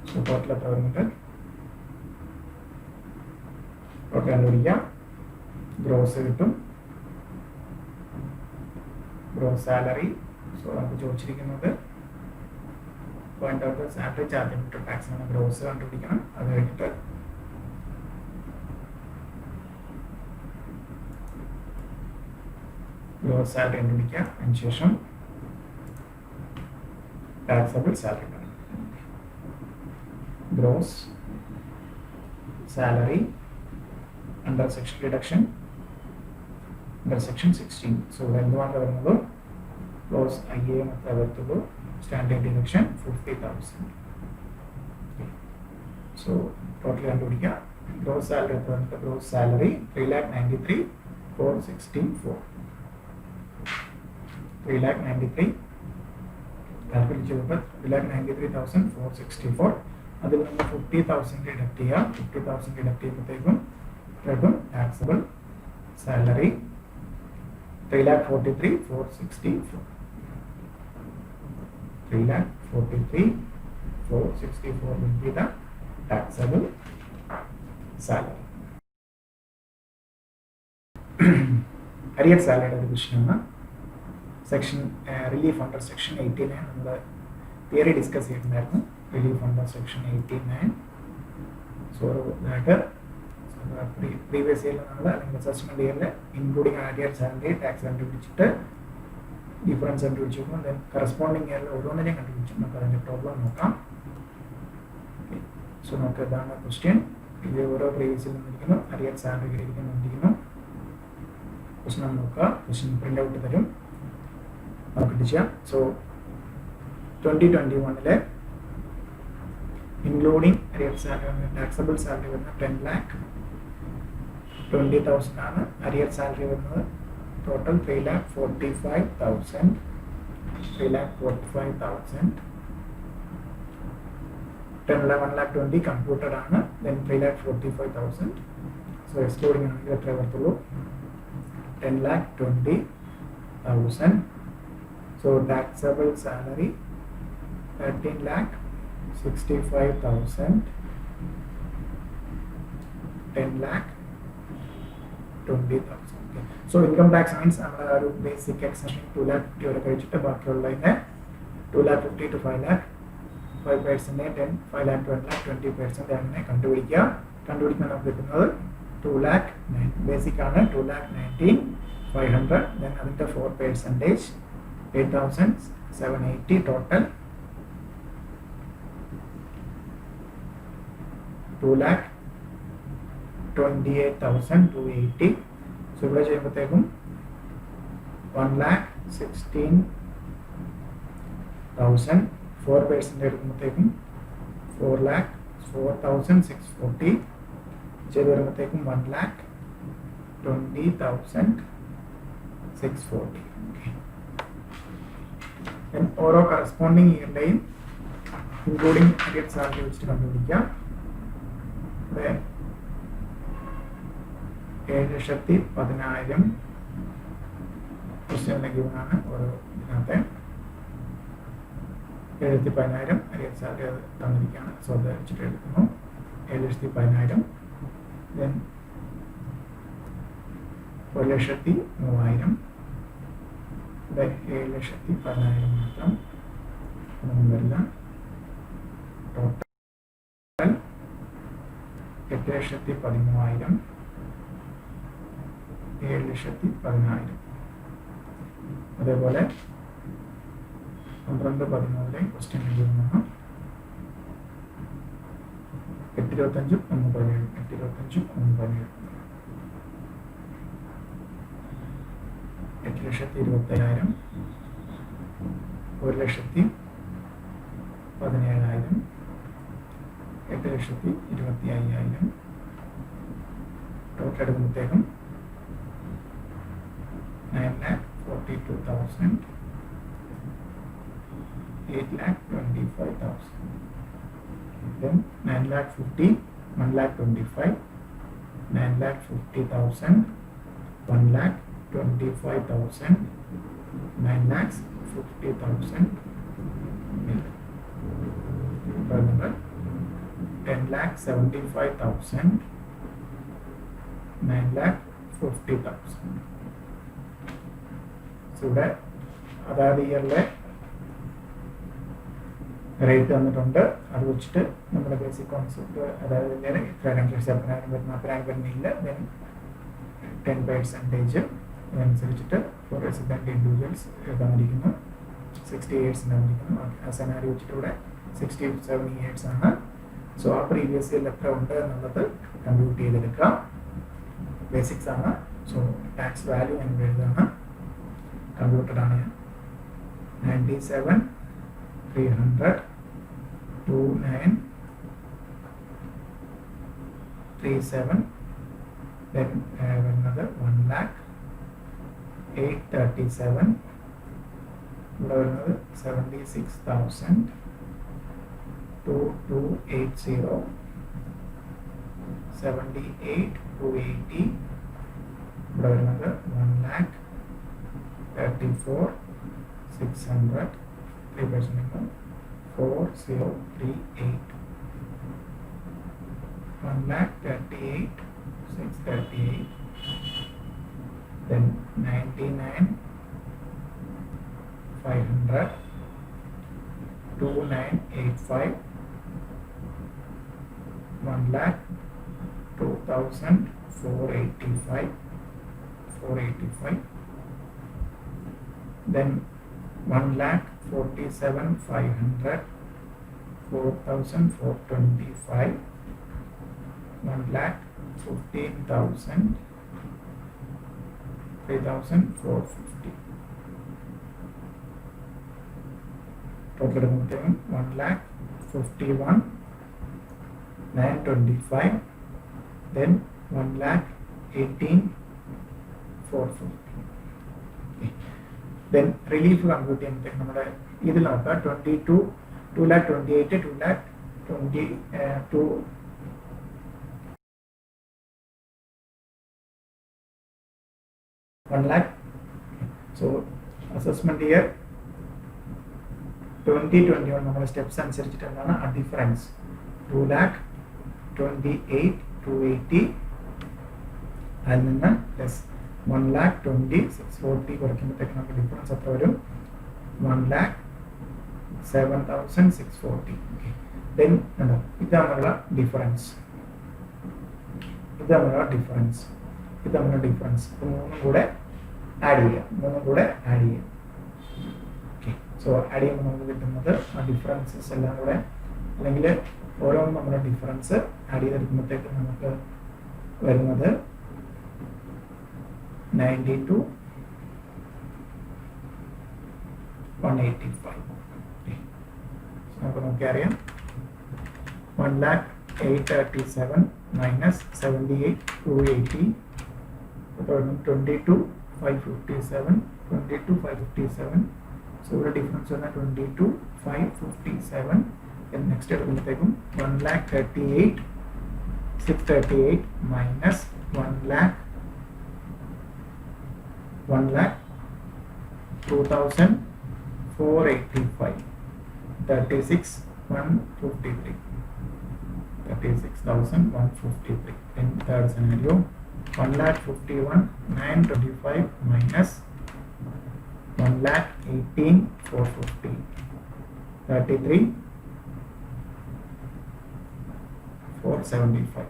So total gross gross salary. So point out the salary charge into tax and gross gross salary and taxable salary. Gross salary under section reduction under section 16. So when the one gross IAM standard deduction 50,000. So totally under gross salary 3,93,464. 3,93,464. അതിൽ നിന്ന് 50,000 deduct ചെയ്യുക. 50,000 deduct ചെയ്യുമ്പോഴത്തേക്കും taxable salary 3,43,464. 3,43,464 will be the taxable salary. Arrears salary division section relief under section 89 നമ്മൾ theory discuss ചെയ്തിട്ടുണ്ടായിരുന്നു. Relief under section 89. So that previous year assessment year including arrears salary tax കണ്ടുപിടിച്ചിട്ട് difference കണ്ടുപിടിച്ചു. then corresponding year ഓരോന്നിനെയും കണ്ടുപിടിച്ചു. നമുക്ക് അതിൻ്റെ problem നോക്കാം. So നമുക്ക് ഇതാണ് ക്വസ്റ്റ്യൻ. ഇത് ഓരോ പ്രീവിയസിൽ നിന്നിരിക്കുന്നു. അറിയാൻ സാലറി ഇരിക്കുന്നു. ക്വസ്റ്റ്യൻ നോക്കുക. ക്വസ്റ്റ്യൻ പ്രിൻ്റ് ഔട്ട് തരും, നമുക്ക് ചെയ്യാം. So 2021 including arrear salary taxable salary വരുന്നത് 10,20,000 ആണ്. അറിയർ സാലറി വരുന്നത് ടോട്ടൽ 3,45,000. 1,20,000 കമ്പ്യൂട്ടർ ആണ്. ദെൻ 3,45,000. സോ എക്സ്ക്ലൂഡിംഗ് ആണെങ്കിൽ എത്ര വരത്തുള്ളൂ? 10,20,000. So taxable salary 13,65,000. 10,20,000. So income tax means our basic exemption 2,50,000 വരെ കഴിച്ചിട്ട് ബാക്കിയുള്ളതിനെ 2,50,000 to 5,00,000 5% 10 5,00,000 to 1,20% അങ്ങനെ കണ്ടുപിടിക്കാൻ നമുക്ക് കിട്ടുന്നത് 2,09,000. ബേസിക് ആണ് 2,19,500. then അതിൻ്റെ 4% 8,780 ടോട്ടൽ 2,28,280. സോ ഇവിടെ ചെയ്യുമ്പോഴത്തേക്കും 1,16,000. 4% എടുക്കുമ്പോഴത്തേക്കും 4,06,40 ചെയ്ത് വരുമ്പോഴത്തേക്കും 1,20,640. ഓരോ കറസ്പോണ്ടിങ് ഇയറിൻ്റെയും ഇൻക്ലൂഡിങ് അറിയർ സാലറി വെച്ചിട്ട് കണ്ടുപിടിക്കാം. 7,10,000 ക്വസ്റ്റ്യനിലെ ഗിവൺ ആണ് ഓരോ ഇതിനകത്തെ 7,10,000 റിയൽ സാലറി അത് തന്നിരിക്കുകയാണ്. സോ അത് വെച്ചിട്ട് എടുക്കുന്നു 7,10,000. ദെൻ 1,03,000. ഇവിടെ 7,10,000 മാത്രം ഒന്നും വരില്ല. ടോട്ടൽ 8,13,000, 7,10,000. അതേപോലെ 12-13 ക്വസ്റ്റ്യൻ എഴുതുന്നു. 8,25,1,17, 8,25,1,17, 8,25,000, 1,17,000, 8,25,000. ടോട്ടൽ എടുക്കുമ്പോഴത്തേക്കും 9,42,000, 8,25,000. Then 9,50,000, 1,25,000, 9,50,000, 1,25,000, 9,50,000. Remember 10,75,000, 9,50,000. So ഇവിടെ അതായത് ഇയറിലെ റേറ്റ് തന്നിട്ടുണ്ട്. അത് വെച്ചിട്ട് നമ്മുടെ ബേസിക് കോൺസെപ്റ്റ് അതായത് ഇത്ര 2,70,000 വരുന്ന അത്രയും വരുന്നില്ല. ദെൻ 10% അതനുസരിച്ചിട്ട് ഫോർ റെസിഡൻറ്റ് ഇൻഡിവിജ്വൽസ് തന്നിരിക്കുന്നു. 60 ഇയേഴ്സ് തന്നിരിക്കുന്നു. ആ സെനാരി വെച്ചിട്ട് ഇവിടെ 67 ഇയേഴ്സ് ആണ്. സോ ആ പ്രീവിയസ് ഇയറിൽ എത്ര ഉണ്ട് എന്നുള്ളത് കമ്പ്യൂട്ട് ചെയ്തെടുക്കാം. ബേസിക്സ് ആണ്. സോ ടാക്സ് വാല്യൂ ഞാൻ എഴുതാണ്. കമ്പ്യൂട്ടഡ് ആണ്. 97,300, 2,937. Then another 1,08,37. Another 76,000, 2,280, 78,280. Another 1,34,600. 3% 4,038. 1,38,638. Then 99,500, 2,985, 1,02,485, 485. Then 1,47,500, 4,425, 1,15,000, 3,450. Total amount 1,51,925. Then 1,18,450. Then relief compute ചെയ്യുമ്പോഴത്തേക്ക് നമ്മുടെ ഇതിൽ നോക്കാം 2,28,2,20,2 1 lakh. So assessment year 2021 നമ്മുടെ സ്റ്റെപ്സ് അനുസരിച്ചിട്ട് എന്താണ് ആ ഡിഫറൻസ് 2,28,280 അതിൽ നിന്ന് പ്ലസ് 1,20,640 കുറയ്ക്കുമ്പോഴത്തേക്ക് നമുക്ക് ഡിഫറൻസ് എത്ര വരും 1,07,640. ദെൻ ഇതാണുള്ള ഡിഫറൻസ് മൂന്നും കൂടെ ആഡ് ചെയ്യാം ഓക്കെ. സോ ആഡ് ചെയ്യുമ്പോൾ നമുക്ക് കിട്ടുന്നത് ആ ഡിഫറൻസസ് എല്ലാം കൂടെ അല്ലെങ്കിൽ ഓരോന്നും നമ്മുടെ ഡിഫറൻസ് ആഡ് ചെയ്തെടുക്കുമ്പോഴത്തേക്ക് നമുക്ക് വരുന്നത് 92,185. നമുക്ക് നോക്കിയറിയാം 1,08,37 minus 78,280 22,557. 22,557. So ഇവിടെ ഡിഫറൻസ് പറഞ്ഞാൽ 22,557. നെക്സ്റ്റ് എടുക്കുമ്പോഴത്തേക്കും 1,38,638 minus 1,00,000 2,485. 36,153. 36,153. In third scenario, 1,51,925 minus 1,18,450. 33,475.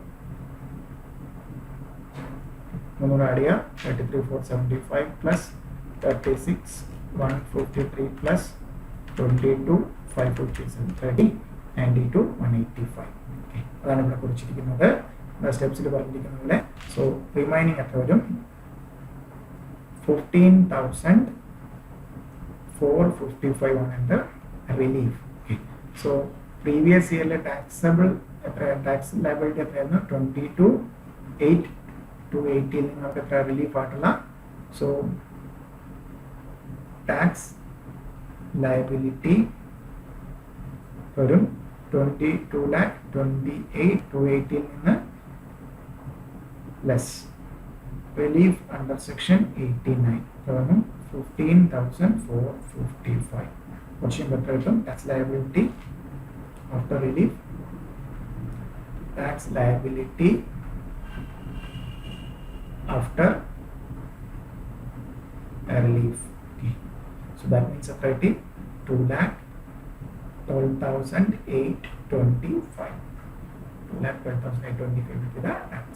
മൂന്നൂടെ add ചെയ്യുക. 33,475 പ്ലസ് 36,153 പ്ലസ് 22,557 30 92,185. അതാണ് ഇവിടെ കുറിച്ചിരിക്കുന്നത്. സ്റ്റെപ്സിൽ പറഞ്ഞിരിക്കുന്ന പോലെ. സോ റിമൈനിങ് എത്ര വരും? 15,455 ആണ് എൻ്റെ റിലീഫ്. സോ പ്രീവിയസ് ഇയറിലെ ടാക്സബിൾ ടാക്സ് ലയബിലിറ്റി എത്രയായിരുന്നു? 22,880 നമുക്ക് എത്ര റിലീഫ് ആയിട്ടുള്ള. സോ ടാക്സ് ലയബിലിറ്റി വരും 22,28,280 നിന്ന് ലെസ് റിലീഫ് അണ്ടർ സെക്ഷൻ 89 വരും 15,455. ക്വസ്റ്റ്യൻ ബെറ്റർ കിട്ടും. Tax liability after relief, tax liability after relief. Okay. So that means a 2,12,825. 2,12,825 will be the tax.